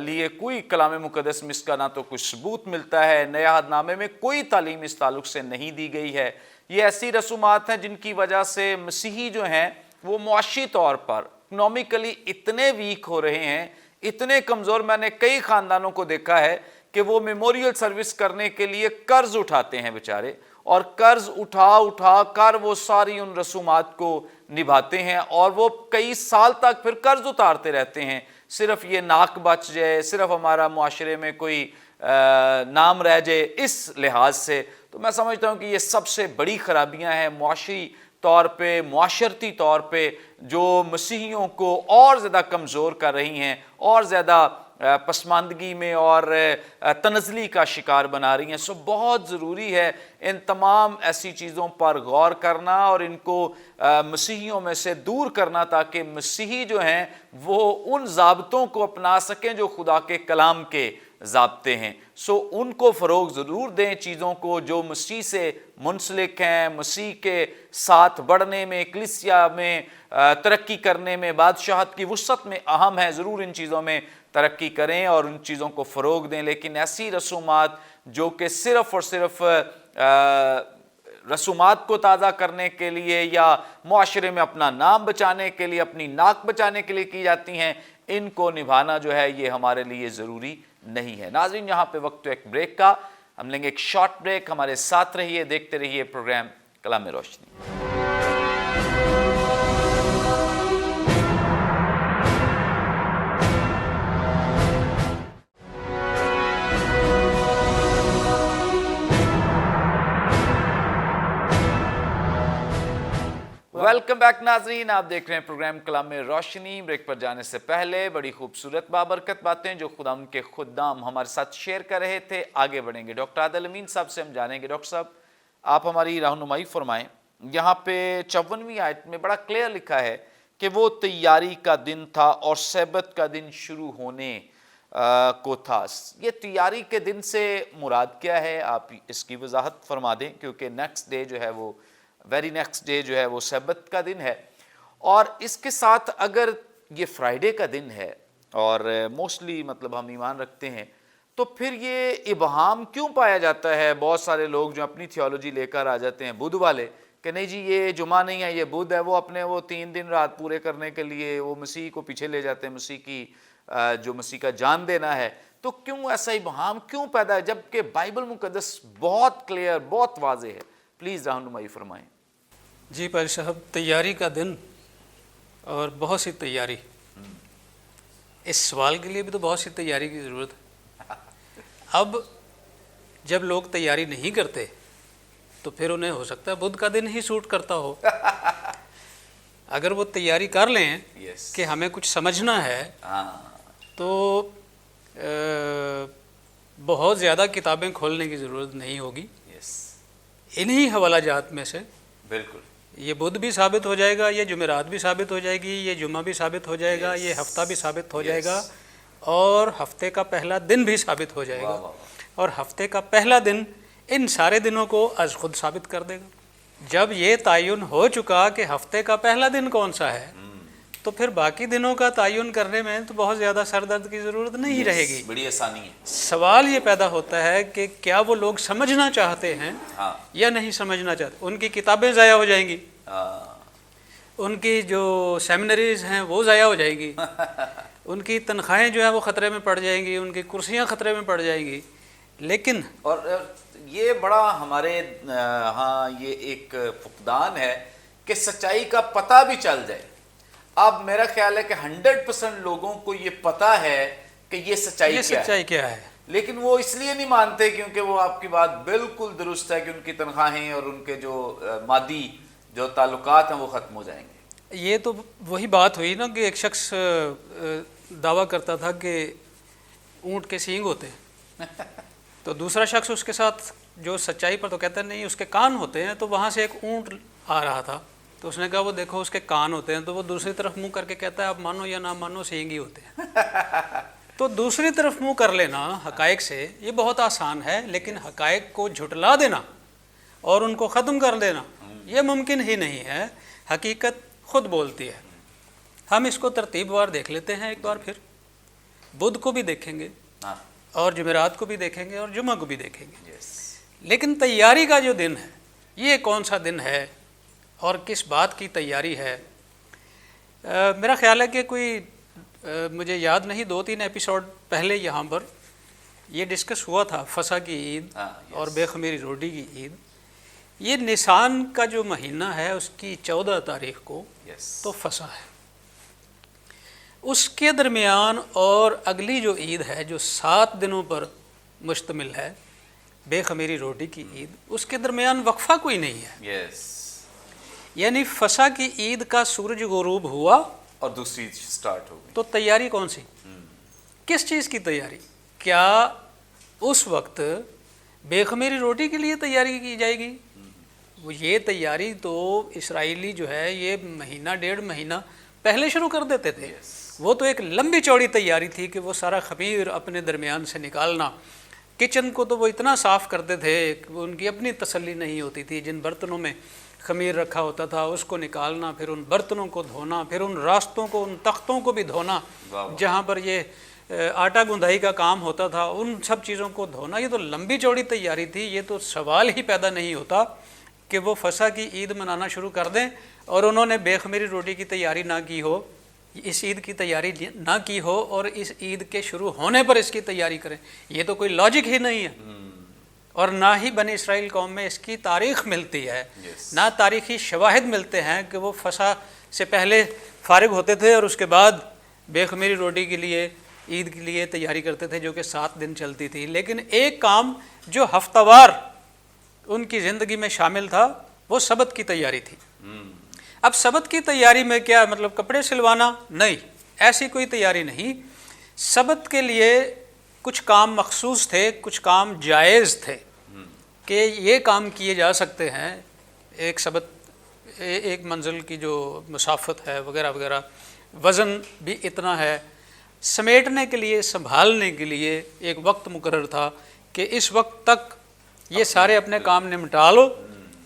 لیے کوئی کلام مقدس میں اس کا نہ تو کوئی ثبوت ملتا ہے، نئے عہد نامے میں کوئی تعلیم اس تعلق سے نہیں دی گئی ہے۔ یہ ایسی رسومات ہیں جن کی وجہ سے مسیحی جو ہیں وہ معاشی طور پر اکنامکلی اتنے ویک ہو رہے ہیں، اتنے کمزور۔ میں نے کئی خاندانوں کو دیکھا ہے کہ وہ میموریل سروس کرنے کے لیے قرض اٹھاتے ہیں بیچارے، اور قرض اٹھا کر وہ ساری ان رسومات کو نبھاتے ہیں، اور وہ کئی سال تک پھر قرض اتارتے رہتے ہیں، صرف یہ ناک بچ جائے، صرف ہمارا معاشرے میں کوئی نام رہ جائے، اس لحاظ سے۔ تو میں سمجھتا ہوں کہ یہ سب سے بڑی خرابیاں ہیں معاشی طور پہ، معاشرتی طور پہ، جو مسیحیوں کو اور زیادہ کمزور کر رہی ہیں، اور زیادہ پسماندگی میں اور تنزلی کا شکار بنا رہی ہیں۔ سو بہت ضروری ہے ان تمام ایسی چیزوں پر غور کرنا اور ان کو مسیحیوں میں سے دور کرنا، تاکہ مسیحی جو ہیں وہ ان ضابطوں کو اپنا سکیں جو خدا کے کلام کے ضابطے ہیں۔ سو ان کو فروغ ضرور دیں، چیزوں کو جو مسیح سے منسلک ہیں، مسیح کے ساتھ بڑھنے میں، کلیسیا میں ترقی کرنے میں، بادشاہت کی وسعت میں اہم ہے، ضرور ان چیزوں میں ترقی کریں اور ان چیزوں کو فروغ دیں۔ لیکن ایسی رسومات جو کہ صرف اور صرف رسومات کو تازہ کرنے کے لیے یا معاشرے میں اپنا نام بچانے کے لیے، اپنی ناک بچانے کے لیے کی جاتی ہیں، ان کو نبھانا جو ہے یہ ہمارے لیے ضروری نہیں ہے۔ ناظرین، یہاں پہ وقت ایک بریک کا، ہم لیں گے ایک شارٹ بریک۔ ہمارے ساتھ رہیے، دیکھتے رہیے پروگرام کلام روشنی۔ ویلکم بیک ناظرین، آپ دیکھ رہے ہیں پروگرام کلام روشنی۔ بریک پر جانے سے پہلے بڑی خوبصورت بابرکت باتیں جو خدا ان کے خدام ہمارے ساتھ شیئر کر رہے تھے، آگے بڑھیں گے۔ ڈاکٹر عادل امین صاحب سے ہم جانیں گے۔ ڈاکٹر صاحب، آپ ہماری رہنمائی فرمائیں۔ یہاں پہ 54ویں آیت میں بڑا کلیئر لکھا ہے کہ وہ تیاری کا دن تھا اور سبت کا دن شروع ہونے کو تھا۔ یہ تیاری کے دن سے مراد کیا ہے؟ آپ اس کی وضاحت فرما دیں، کیونکہ نیکسٹ ڈے جو ہے وہ ویری نیکسٹ ڈے جو ہے وہ سبت کا دن ہے، اور اس کے ساتھ اگر یہ فرائیڈے کا دن ہے اور موسٹلی مطلب ہم ایمان رکھتے ہیں، تو پھر یہ ابہام کیوں پایا جاتا ہے؟ بہت سارے لوگ جو اپنی تھیولوجی لے کر آ جاتے ہیں بدھ والے، کہ نہیں جی یہ جمعہ نہیں ہے، یہ بدھ ہے، وہ اپنے وہ 3 دن رات پورے کرنے کے لیے وہ مسیح کو پیچھے لے جاتے ہیں، مسیح کی جو مسیح کا جان دینا ہے۔ تو کیوں ایسا ابہام کیوں پیدا ہے، جبکہ بائبل مقدس بہت کلیئر، بہت واضح ہے؟ پلیز رہنمائی فرمائیں۔ جی پادری صاحب، تیاری کا دن اور بہت سی تیاری، اس سوال کے لیے بھی تو بہت سی تیاری کی ضرورت ہے۔ اب جب لوگ تیاری نہیں کرتے تو پھر انہیں ہو سکتا ہے بدھ کا دن ہی سوٹ کرتا ہو۔ اگر وہ تیاری کر لیں کہ ہمیں کچھ سمجھنا ہے تو بہت زیادہ کتابیں کھولنے کی ضرورت نہیں ہوگی، انہی حوالہ جات میں سے بالکل یہ بدھ بھی ثابت ہو جائے گا، یہ جمعرات بھی ثابت ہو جائے گی، یہ جمعہ بھی ثابت ہو جائے گا، یہ ہفتہ بھی ثابت ہو جائے گا، اور ہفتے کا پہلا دن بھی ثابت ہو جائے گا، اور ہفتے کا پہلا دن ان سارے دنوں کو از خود ثابت کر دے گا۔ جب یہ تعین ہو چکا کہ ہفتے کا پہلا دن کون سا ہے، تو پھر باقی دنوں کا تعین کرنے میں تو بہت زیادہ سر درد کی ضرورت نہیں رہے گی۔ بڑی آسانی ہے۔ سوال یہ پیدا ہوتا ہے کہ کیا وہ لوگ سمجھنا چاہتے ہیں یا نہیں سمجھنا چاہتے؟ ان کی کتابیں ضائع ہو جائیں گی، ان کی جو سیمنریز ہیں وہ ضائع ہو جائیں گی، ان کی تنخواہیں جو ہیں وہ خطرے میں پڑ جائیں گی، ان کی کرسیاں خطرے میں پڑ جائیں گی۔ لیکن اور یہ بڑا ہمارے ہاں یہ ایک فقدان ہے کہ سچائی کا پتہ بھی چل جائے۔ اب میرا خیال ہے کہ 100% لوگوں کو یہ پتہ ہے کہ یہ سچائی کیا ہے، لیکن وہ اس لیے نہیں مانتے کیونکہ وہ آپ کی بات بالکل درست ہے کہ ان کی تنخواہیں اور ان کے جو مادی جو تعلقات ہیں وہ ختم ہو جائیں گے۔ یہ تو وہی بات ہوئی نا کہ ایک شخص دعویٰ کرتا تھا کہ اونٹ کے سینگ ہوتے ہیں، تو دوسرا شخص اس کے ساتھ جو سچائی پر تو کہتا ہے نہیں اس کے کان ہوتے ہیں، تو وہاں سے ایک اونٹ آ رہا تھا، تو اس نے کہا وہ دیکھو اس کے کان ہوتے ہیں، تو وہ دوسری طرف منہ کر کے کہتا ہے آپ مانو یا نہ مانو سینگ ہی ہوتے ہیں۔ تو دوسری طرف منہ کر لینا حقائق سے یہ بہت آسان ہے، لیکن حقائق کو جھٹلا دینا اور ان کو ختم کر دینا یہ ممکن ہی نہیں ہے۔ حقیقت خود بولتی ہے۔ ہم اس کو ترتیب وار دیکھ لیتے ہیں، ایک بار پھر بدھ کو بھی دیکھیں گے اور جمعرات کو بھی دیکھیں گے اور جمعہ کو بھی دیکھیں گے۔ لیکن تیاری کا جو دن ہے یہ کون سا دن ہے اور کس بات کی تیاری ہے؟ میرا خیال ہے کہ کوئی مجھے یاد نہیں 2-3 ایپیسوڈ پہلے یہاں پر یہ ڈسکس ہوا تھا فسح کی عید yes. اور بے خمیری روٹی کی عید. یہ نیسان کا جو مہینہ ہے اس کی 14 تاریخ کو Yes. تو فسح ہے. اس کے درمیان اور اگلی جو عید ہے جو 7 دنوں پر مشتمل ہے بے خمیری روٹی کی عید، اس کے درمیان وقفہ کوئی نہیں ہے. Yes. یعنی فسح کی عید کا سورج غروب ہوا اور دوسری سٹارٹ ہو گئی. تو تیاری کون سی؟ کس چیز کی تیاری؟ کیا اس وقت بے خمیری روٹی کے لیے تیاری کی جائے گی؟ وہ یہ تیاری تو اسرائیلی جو ہے یہ مہینہ 1.5 مہینہ پہلے شروع کر دیتے تھے. وہ تو ایک لمبی چوڑی تیاری تھی کہ وہ سارا خمیر اپنے درمیان سے نکالنا. کچن کو تو وہ اتنا صاف کرتے تھے کہ ان کی اپنی تسلی نہیں ہوتی تھی. جن برتنوں میں خمیر رکھا ہوتا تھا اس کو نکالنا، پھر ان برتنوں کو دھونا، پھر ان راستوں کو، ان تختوں کو بھی دھونا جہاں پر یہ آٹا گندائی کا کام ہوتا تھا، ان سب چیزوں کو دھونا. یہ تو لمبی چوڑی تیاری تھی. یہ تو سوال ہی پیدا نہیں ہوتا کہ وہ فسح کی عید منانا شروع کر دیں اور انہوں نے بے خمیری روٹی کی تیاری نہ کی ہو، اس عید کی تیاری نہ کی ہو اور اس عید کے شروع ہونے پر اس کی تیاری کریں. یہ تو کوئی لاجک ہی نہیں ہے. اور نہ ہی بنی اسرائیل قوم میں اس کی تاریخ ملتی ہے، نہ تاریخی شواہد ملتے ہیں کہ وہ فسح سے پہلے فارغ ہوتے تھے اور اس کے بعد بے خمیری روٹی کے لیے عید کے لیے تیاری کرتے تھے جو کہ 7 دن چلتی تھی. لیکن ایک کام جو ہفتہ وار ان کی زندگی میں شامل تھا وہ سبت کی تیاری تھی. اب سبت کی تیاری میں کیا مطلب کپڑے سلوانا؟ نہیں، ایسی کوئی تیاری نہیں. سبت کے لیے کچھ کام مخصوص تھے، کچھ کام جائز تھے کہ یہ کام کیے جا سکتے ہیں. ایک سبت ایک منزل کی جو مسافت ہے وغیرہ وغیرہ، وزن بھی اتنا ہے، سمیٹنے کے لیے سنبھالنے کے لیے ایک وقت مقرر تھا کہ اس وقت تک یہ سارے اپنے کام نمٹا لو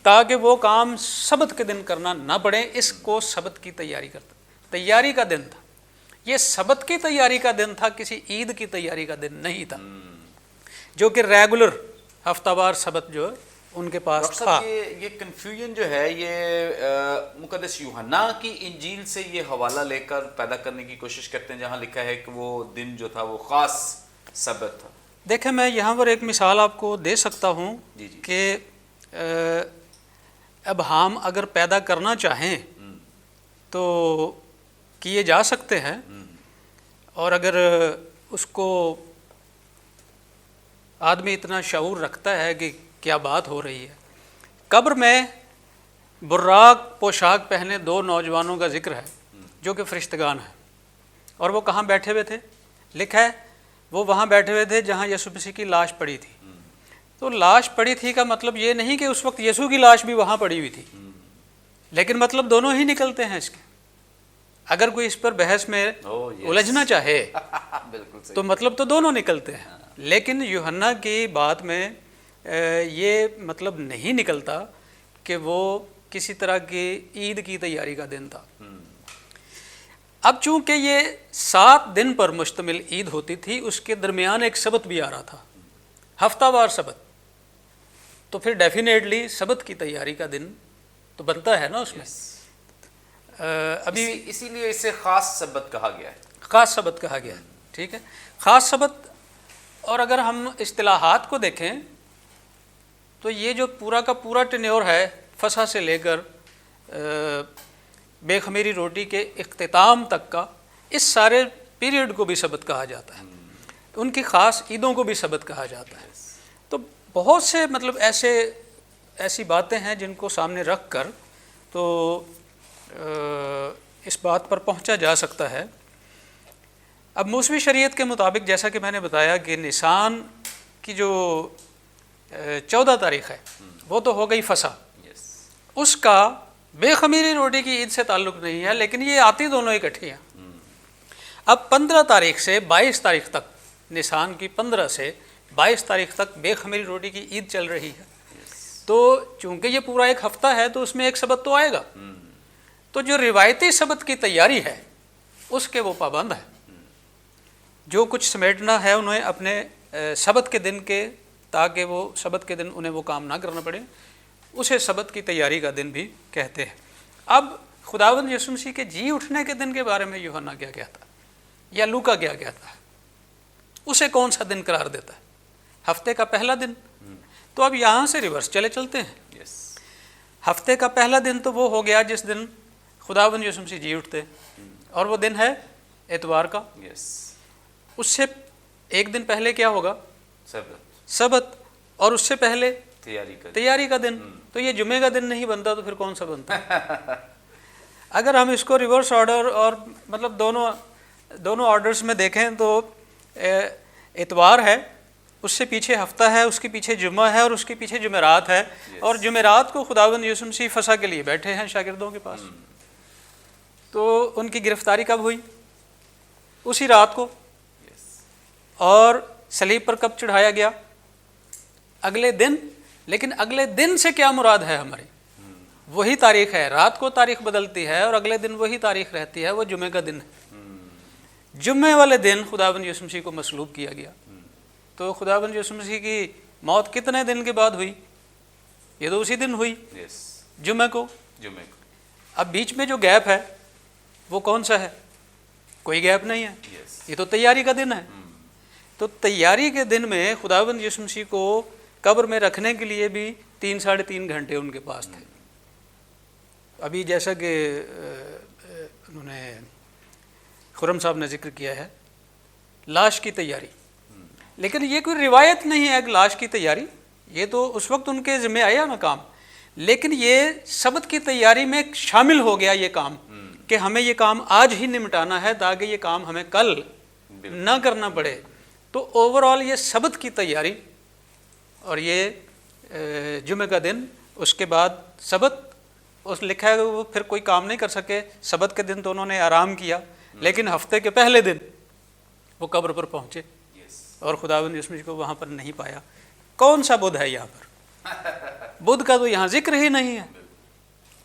تاکہ وہ کام سبت کے دن کرنا نہ پڑے. اس کو سبت کی تیاری کرتا، تیاری کا دن تھا. یہ سبت کی تیاری کا دن تھا، کسی عید کی تیاری کا دن نہیں تھا جو کہ ریگولر ہفتہ وار سبت جو ان کے پاس تھا. یہ کنفیوژن جو ہے یہ مقدس یوحنا کی انجیل سے یہ حوالہ لے کر پیدا کرنے کی کوشش کرتے ہیں جہاں لکھا ہے کہ وہ دن جو تھا وہ خاص سبت تھا. دیکھیں میں یہاں پر ایک مثال آپ کو دے سکتا ہوں کہ اب ہم اگر پیدا کرنا چاہیں تو کیے جا سکتے ہیں، اور اگر اس کو آدمی اتنا شعور رکھتا ہے کہ کیا بات ہو رہی ہے. قبر میں براق پوشاک پہنے 2 نوجوانوں کا ذکر ہے جو کہ فرشتگان ہیں، اور وہ کہاں بیٹھے ہوئے تھے؟ لکھا ہے وہ وہاں بیٹھے ہوئے تھے جہاں یسوع مسیح کی لاش پڑی تھی. تو لاش پڑی تھی کا مطلب یہ نہیں کہ اس وقت یسوع کی لاش بھی وہاں پڑی ہوئی تھی، لیکن مطلب دونوں ہی نکلتے ہیں اس کے. اگر کوئی اس پر بحث میں الجھنا چاہے تو مطلب تو دونوں نکلتے ہیں. لیکن یوحنا کی بات میں یہ مطلب نہیں نکلتا کہ وہ کسی طرح کی عید کی تیاری کا دن تھا. اب چونکہ یہ 7 دن پر مشتمل عید ہوتی تھی، اس کے درمیان ایک سبت بھی آ رہا تھا، ہفتہ وار سبت. تو پھر ڈیفینیٹلی سبت کی تیاری کا دن تو بنتا ہے نا اس میں. ابھی اسی لیے اسے خاص سبت کہا گیا ہے. خاص سبت کہا گیا ہے. ٹھیک ہے، خاص سبت. اور اگر ہم اصطلاحات کو دیکھیں تو یہ جو پورا کا پورا ٹینیور ہے فسح سے لے کر بے خمیری روٹی کے اختتام تک کا، اس سارے پیریڈ کو بھی سبت کہا جاتا ہے. ان کی خاص عیدوں کو بھی سبت کہا جاتا ہے. تو بہت سے مطلب ایسی باتیں ہیں جن کو سامنے رکھ کر تو اس بات پر پہنچا جا سکتا ہے. اب موسوی شریعت کے مطابق جیسا کہ میں نے بتایا کہ نیسان کی جو 14 تاریخ ہے وہ تو ہو گئی فسح. اس کا بے خمیری روٹی کی عید سے تعلق نہیں ہے، لیکن یہ آتی دونوں اکٹھی ہیں. اب 15 تاریخ سے 22 تاریخ تک، نیسان کی 15 سے 22 تاریخ تک بے خمیری روٹی کی عید چل رہی ہے. تو چونکہ یہ پورا ایک ہفتہ ہے تو اس میں ایک سبت تو آئے گا. تو جو روایتی سبت کی تیاری ہے اس کے وہ پابند ہیں. جو کچھ سمیٹنا ہے انہیں اپنے سبت کے دن کے، تاکہ وہ سبت کے دن انہیں وہ کام نہ کرنا پڑے، اسے سبت کی تیاری کا دن بھی کہتے ہیں. اب خداوند یسوع مسیح کے جی اٹھنے کے دن کے بارے میں یوحنا کیا کہتا ہے یا لوکا کیا کہتا ہے؟ اسے کون سا دن قرار دیتا ہے؟ ہفتے کا پہلا دن. تو اب یہاں سے ریورس چلتے ہیں. Yes. ہفتے کا پہلا دن تو وہ ہو گیا جس دن خداوند یسوع مسیح جی اٹھتے, اور وہ دن ہے اتوار کا. Yes. اس سے ایک دن پہلے کیا ہوگا؟ سبت. سبت. اور اس سے پہلے تیاری کا دن. تو یہ جمعے کا دن نہیں بنتا تو پھر کون سا بنتا؟ اگر ہم اس کو ریورس آرڈر اور مطلب دونوں آرڈرز میں دیکھیں تو اتوار ہے, اس سے پیچھے ہفتہ ہے, اس کے پیچھے جمعہ ہے, اور اس کے پیچھے جمعرات ہے. اور جمعرات کو خداوند یسوع مسیح فسح کے لیے بیٹھے ہیں شاگردوں کے پاس. تو ان کی گرفتاری کب ہوئی؟ اسی رات کو. اور صلیب پر کب چڑھایا گیا؟ اگلے دن. لیکن اگلے دن سے کیا مراد ہے ہماری؟ وہی تاریخ ہے. رات کو تاریخ بدلتی ہے اور اگلے دن وہی تاریخ رہتی ہے, وہ جمعے کا دن ہے. جمعے والے دن خداوند یسوع مسیح کو مصلوب کیا گیا. تو خداوند یسوع مسیح کی موت کتنے دن کے بعد ہوئی؟ یہ تو اسی دن ہوئی, جمعے کو. اب بیچ میں جو گیپ ہے وہ کون سا ہے؟ کوئی گیپ نہیں ہے. یہ تو تیاری کا دن ہے. تو تیاری کے دن میں خداوند یسوع مسیح کو قبر میں رکھنے کے لیے بھی 3-3.5 گھنٹے ان کے پاس تھے. ابھی جیسا کہ انہوں نے خرم صاحب نے ذکر کیا ہے لاش کی تیاری, لیکن یہ کوئی روایت نہیں ہے کہ لاش کی تیاری, یہ تو اس وقت ان کے ذمہ آیا نا کام. لیکن یہ سبت کی تیاری میں شامل ہو گیا یہ کام کہ ہمیں یہ کام آج ہی نمٹانا ہے تاکہ یہ کام ہمیں کل نہ کرنا پڑے. تو اوور آل یہ سبت کی تیاری, اور یہ جمعہ کا دن, اس کے بعد سبت. اس لکھا ہے کہ وہ پھر کوئی کام نہیں کر سکے. سبت کے دن تو انہوں نے آرام کیا, لیکن ہفتے کے پہلے دن وہ قبر پر پہنچے اور خداوند یسوع مسیح کو وہاں پر نہیں پایا. کون سا بدھ ہے یہاں پر؟ بدھ کا تو یہاں ذکر ہی نہیں ہے.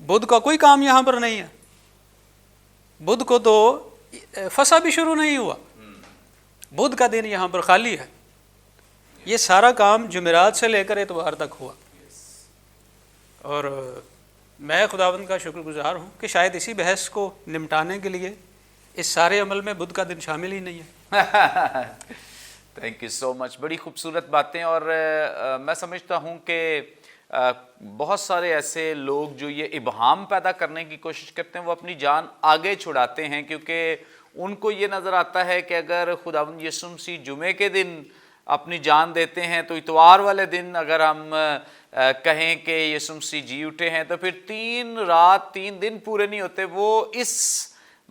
بدھ کا کوئی کام یہاں پر نہیں ہے. بدھ کو تو فسح بھی شروع نہیں ہوا. بدھ کا دن یہاں پر خالی ہے. یہ سارا کام جمعرات سے لے کر اتوار تک ہوا. اور میں خداوند کا شکر گزار ہوں کہ شاید اسی بحث کو نمٹانے کے لیے اس سارے عمل میں بدھ کا دن شامل ہی نہیں ہے. تھینک یو سو مچ. بڑی خوبصورت باتیں. اور میں سمجھتا ہوں کہ بہت سارے ایسے لوگ جو یہ ابہام پیدا کرنے کی کوشش کرتے ہیں وہ اپنی جان آگے چھڑاتے ہیں, کیونکہ ان کو یہ نظر آتا ہے کہ اگر خداوند یسوع مسیح جمعے کے دن اپنی جان دیتے ہیں تو اتوار والے دن اگر ہم کہیں کہ یسوع مسیح جی اٹھے ہیں تو پھر 3 دن پورے نہیں ہوتے. وہ اس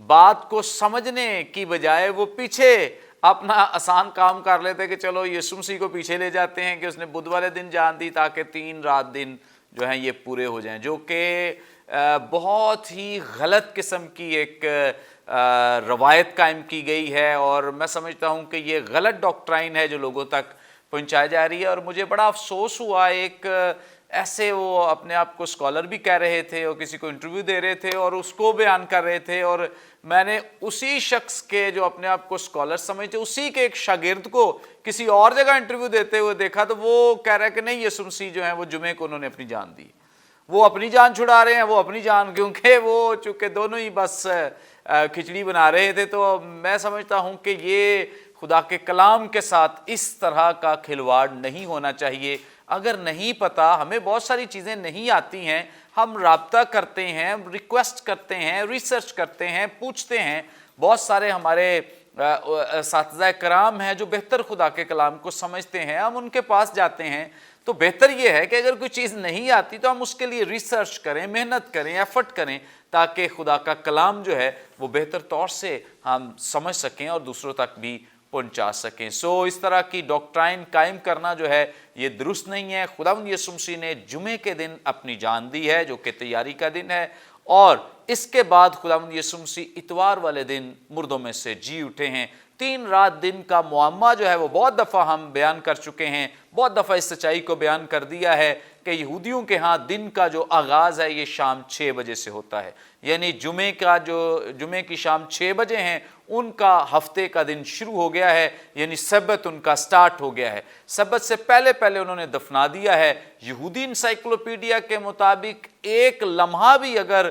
بات کو سمجھنے کی بجائے وہ پیچھے اپنا آسان کام کر لیتے کہ چلو یسوع مسیح کو پیچھے لے جاتے ہیں کہ اس نے بدھ والے دن جان دی تاکہ 3 دن جو ہیں یہ پورے ہو جائیں, جو کہ بہت ہی غلط قسم کی ایک روایت قائم کی گئی ہے. اور میں سمجھتا ہوں کہ یہ غلط ڈاکٹرائن ہے جو لوگوں تک پہنچائی جا رہی ہے. اور مجھے بڑا افسوس ہوا, ایک ایسے وہ اپنے آپ کو اسکالر بھی کہہ رہے تھے اور کسی کو انٹرویو دے رہے تھے اور اس کو بیان کر رہے تھے, اور میں نے اسی شخص کے جو اپنے آپ کو اسکالر سمجھتے اسی کے ایک شاگرد کو کسی اور جگہ انٹرویو دیتے ہوئے دیکھا تو وہ کہہ رہا ہے کہ نہیں یسوع مسیح جو ہیں وہ جمعے کو انہوں نے اپنی جان دی. وہ اپنی جان چھڑا رہے ہیں, وہ اپنی جان, کیونکہ وہ چونکہ دونوں ہی بس کھچڑی بنا رہے تھے. تو میں سمجھتا ہوں کہ یہ خدا کے کلام کے ساتھ اس طرح کا کھلواڑ نہیں ہونا چاہیے. اگر نہیں پتہ, ہمیں بہت ساری چیزیں نہیں آتی ہیں, ہم رابطہ کرتے ہیں, ریکویسٹ کرتے ہیں, ریسرچ کرتے ہیں, پوچھتے ہیں. بہت سارے ہمارے اساتذہ کرام ہیں جو بہتر خدا کے کلام کو سمجھتے ہیں, ہم ان کے پاس جاتے ہیں. تو بہتر یہ ہے کہ اگر کوئی چیز نہیں آتی تو ہم اس کے لیے ریسرچ کریں, محنت کریں, ایفرٹ کریں, تاکہ خدا کا کلام جو ہے وہ بہتر طور سے ہم سمجھ سکیں اور دوسروں تک بھی پہنچا سکیں. سو اس طرح کی ڈاکٹرائن قائم کرنا جو ہے یہ درست نہیں ہے. خداوند یسوع مسیح نے جمعے کے دن اپنی جان دی ہے جو کہ تیاری کا دن ہے, اور اس کے بعد خداوند یسوع مسیح اتوار والے دن مردوں میں سے جی اٹھے ہیں. 3 دن کا معمہ جو ہے وہ بہت دفعہ ہم بیان کر چکے ہیں, بہت دفعہ اس سچائی کو بیان کر دیا ہے کہ یہودیوں کے ہاں دن کا جو آغاز ہے یہ شام 6 بجے سے ہوتا ہے. یعنی جمعے کی شام 6 بجے ہیں, ان کا ہفتے کا دن شروع ہو گیا ہے, یعنی سبت ان کا سٹارٹ ہو گیا ہے. سبت سے پہلے انہوں نے دفنا دیا ہے. یہودی انسائکلوپیڈیا کے مطابق ایک لمحہ بھی اگر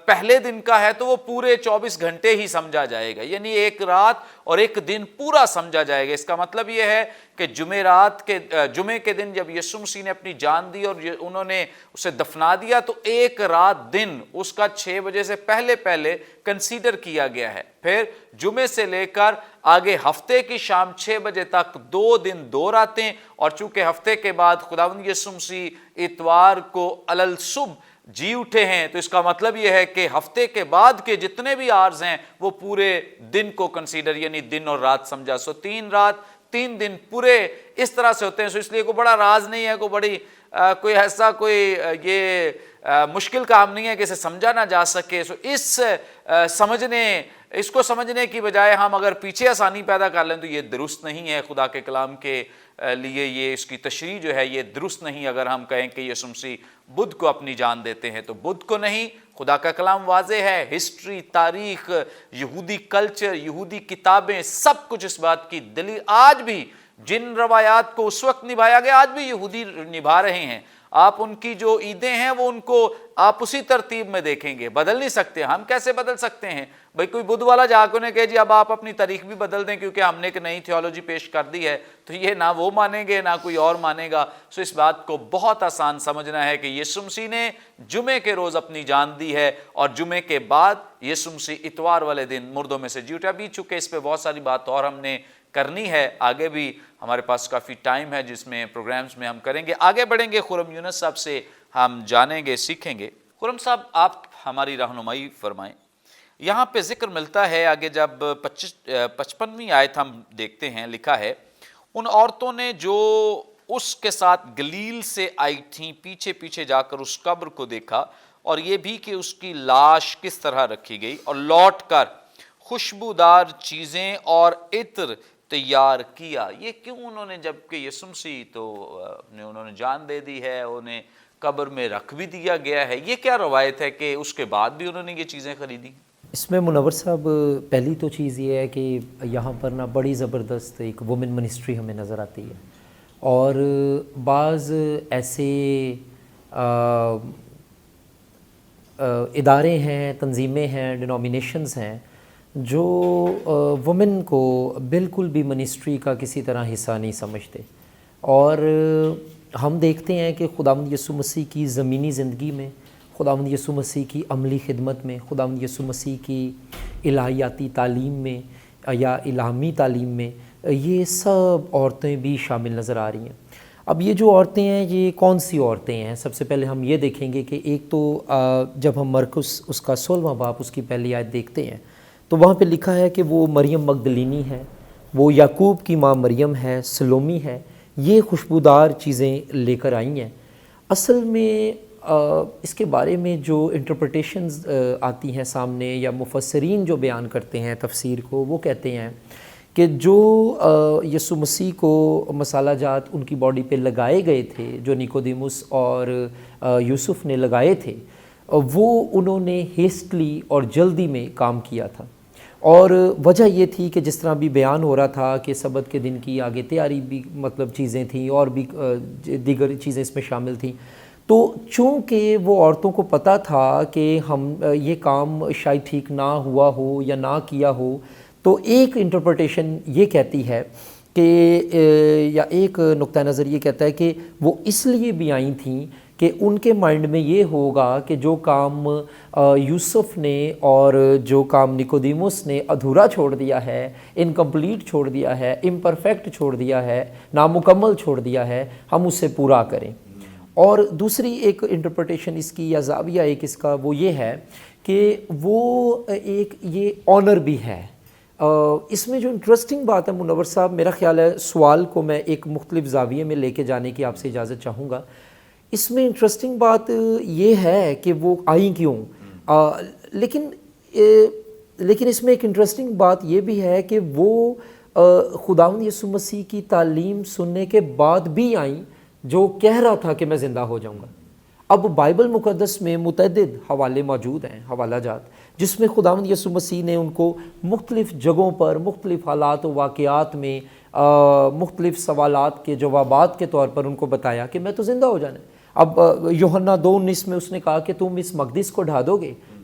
پہلے دن کا ہے تو وہ پورے 24 گھنٹے ہی سمجھا جائے گا، یعنی ایک رات اور ایک دن پورا سمجھا جائے گا۔ اس کا مطلب یہ ہے کہ جمعے کے دن جب یسوع مسیح نے اپنی جان دی اور انہوں نے اسے دفنا دیا تو ایک رات دن اس کا 6 بجے سے پہلے کنسیڈر کیا گیا ہے۔ پھر جمعے سے لے کر آگے ہفتے کی شام 6 بجے تک 2 دن 2 راتیں، اور چونکہ ہفتے کے بعد خداوند یسوع مسیح اتوار کو علل صبح جی اٹھے ہیں، تو اس کا مطلب یہ ہے کہ ہفتے کے بعد کے جتنے بھی آرز ہیں وہ پورے دن کو کنسیڈر یعنی دن اور رات سمجھا۔ 3 رات 3 دن پورے اس طرح سے ہوتے ہیں۔ اس لیے کوئی بڑا راز نہیں ہے، کوئی ایسا یہ مشکل کام نہیں ہے کہ اسے سمجھا نہ جا سکے۔ اس کو سمجھنے کی بجائے ہم اگر پیچھے آسانی پیدا کر لیں تو یہ درست نہیں ہے۔ خدا کے کلام کے لیے یہ اس کی تشریح جو ہے یہ درست نہیں۔ اگر ہم کہیں کہ یسوع مسیح بدھ کو اپنی جان دیتے ہیں تو بدھ کو نہیں، خدا کا کلام واضح ہے۔ ہسٹری، تاریخ، یہودی کلچر، یہودی کتابیں، سب کچھ اس بات کی دلیل، آج بھی جن روایات کو اس وقت نبھایا گیا آج بھی یہودی نبھا رہے ہیں۔ آپ ان کی جو عیدیں ہیں وہ ان کو آپ اسی ترتیب میں دیکھیں گے، بدل نہیں سکتے۔ ہم کیسے بدل سکتے ہیں؟ بھئی کوئی بدھ والا جا کے انہیں کہے جی اب آپ اپنی تاریخ بھی بدل دیں کیونکہ ہم نے ایک نئی تھیولوجی پیش کر دی ہے، تو یہ نہ وہ مانیں گے نہ کوئی اور مانے گا۔ اس بات کو بہت آسان سمجھنا ہے کہ یسوع مسیح نے جمعے کے روز اپنی جان دی ہے اور جمعے کے بعد یسوع مسیح اتوار والے دن مردوں میں سے جی اٹھا۔ ابھی چونکہ اس پہ بہت ساری بات اور ہم نے کرنی ہے، آگے بھی ہمارے پاس کافی ٹائم ہے جس میں پروگرامز میں ہم کریں گے، آگے بڑھیں گے۔ خرم یونس صاحب سے ہم جانیں گے، سیکھیں گے۔ خرم صاحب آپ ہماری رہنمائی فرمائیں۔ یہاں پہ ذکر ملتا ہے آگے جب 55ویں آیت ہم دیکھتے ہیں، لکھا ہے ان عورتوں نے جو اس کے ساتھ گلیل سے آئی تھیں پیچھے پیچھے جا کر اس قبر کو دیکھا اور یہ بھی کہ اس کی لاش کس طرح رکھی گئی، اور لوٹ کر خوشبودار چیزیں اور عطر تیار کیا۔ یہ کیوں انہوں نے، جبکہ یسوع مسیح تو انہوں نے جان دے دی ہے، انہیں قبر میں رکھ بھی دیا گیا ہے، یہ کیا روایت ہے کہ اس کے بعد بھی انہوں نے یہ چیزیں خریدی؟ اس میں منور صاحب پہلی تو چیز یہ ہے کہ یہاں پر نا بڑی زبردست ایک وومن منسٹری ہمیں نظر آتی ہے، اور بعض ایسے ادارے ہیں، تنظیمیں ہیں، ڈینومینیشنز ہیں جو وومن کو بالکل بھی منسٹری کا کسی طرح حصہ نہیں سمجھتے، اور ہم دیکھتے ہیں کہ خداوند یسوع مسیح کی زمینی زندگی میں، خداوند یسوع مسیح کی عملی خدمت میں، خداوند یسوع مسیح کی الہیاتی تعلیم میں یا الہامی تعلیم میں یہ سب عورتیں بھی شامل نظر آ رہی ہیں۔ اب یہ جو عورتیں ہیں یہ کون سی عورتیں ہیں؟ سب سے پہلے ہم یہ دیکھیں گے کہ ایک تو جب ہم مرکز اس کا 16واں باب اس کی پہلی آیت دیکھتے ہیں تو وہاں پہ لکھا ہے کہ وہ مریم مگدلینی ہے، وہ یعقوب کی ماں مریم ہے، سلومی ہے، یہ خوشبودار چیزیں لے کر آئی ہیں۔ اصل میں اس کے بارے میں جو انٹرپریٹیشنز آتی ہیں سامنے یا مفسرین جو بیان کرتے ہیں تفسیر کو، وہ کہتے ہیں کہ جو یسوع مسیح کو مصالحہ جات ان کی باڈی پہ لگائے گئے تھے، جو نیکودیموس اور یوسف نے لگائے تھے، وہ انہوں نے ہیسٹلی اور جلدی میں کام کیا تھا، اور وجہ یہ تھی کہ جس طرح بھی بیان ہو رہا تھا کہ سبت کے دن کی آگے تیاری بھی چیزیں تھیں اور بھی دیگر چیزیں اس میں شامل تھیں، تو چونکہ وہ عورتوں کو پتہ تھا کہ ہم یہ کام شاید ٹھیک نہ ہوا ہو یا نہ کیا ہو، تو ایک انٹرپریٹیشن یہ کہتی ہے کہ یا ایک نقطہ نظر یہ کہتا ہے کہ وہ اس لیے بھی آئی تھیں کہ ان کے مائنڈ میں یہ ہوگا کہ جو کام یوسف نے اور جو کام نیکودیموس نے ادھورا چھوڑ دیا ہے، انکمپلیٹ چھوڑ دیا ہے، امپرفیکٹ چھوڑ دیا ہے، نامکمل چھوڑ دیا ہے، ہم اسے پورا کریں۔ اور دوسری ایک انٹرپریٹیشن اس کی یا زاویہ ایک اس کا وہ یہ ہے کہ وہ ایک یہ آنر بھی ہے۔ اس میں جو انٹرسٹنگ بات ہے منور صاحب، میرا خیال ہے سوال کو میں ایک مختلف زاویے میں لے کے جانے کی آپ سے اجازت چاہوں گا۔ اس میں انٹرسٹنگ بات یہ ہے کہ وہ آئیں کیوں، لیکن اس میں ایک انٹرسٹنگ بات یہ بھی ہے کہ وہ خداوند یسوع مسیح کی تعلیم سننے کے بعد بھی آئیں جو کہہ رہا تھا کہ میں زندہ ہو جاؤں گا۔ اب بائبل مقدس میں متعدد حوالے موجود ہیں، حوالہ جات، جس میں خداوند یسوع مسیح نے ان کو مختلف جگہوں پر مختلف حالات و واقعات میں مختلف سوالات کے جوابات کے طور پر ان کو بتایا کہ میں تو زندہ ہو جانا ہے۔ اب یوحنا 2:19 میں اس نے کہا کہ تم اس مقدس کو ڈھا دو گے،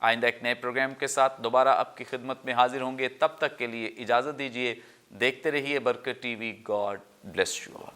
آئندہ ایک نئے پروگرام کے ساتھ دوبارہ آپ کی خدمت میں حاضر ہوں گے. تب تک کے لیے اجازت دیجیے. دیکھتے رہیے برکت T V. God bless you all.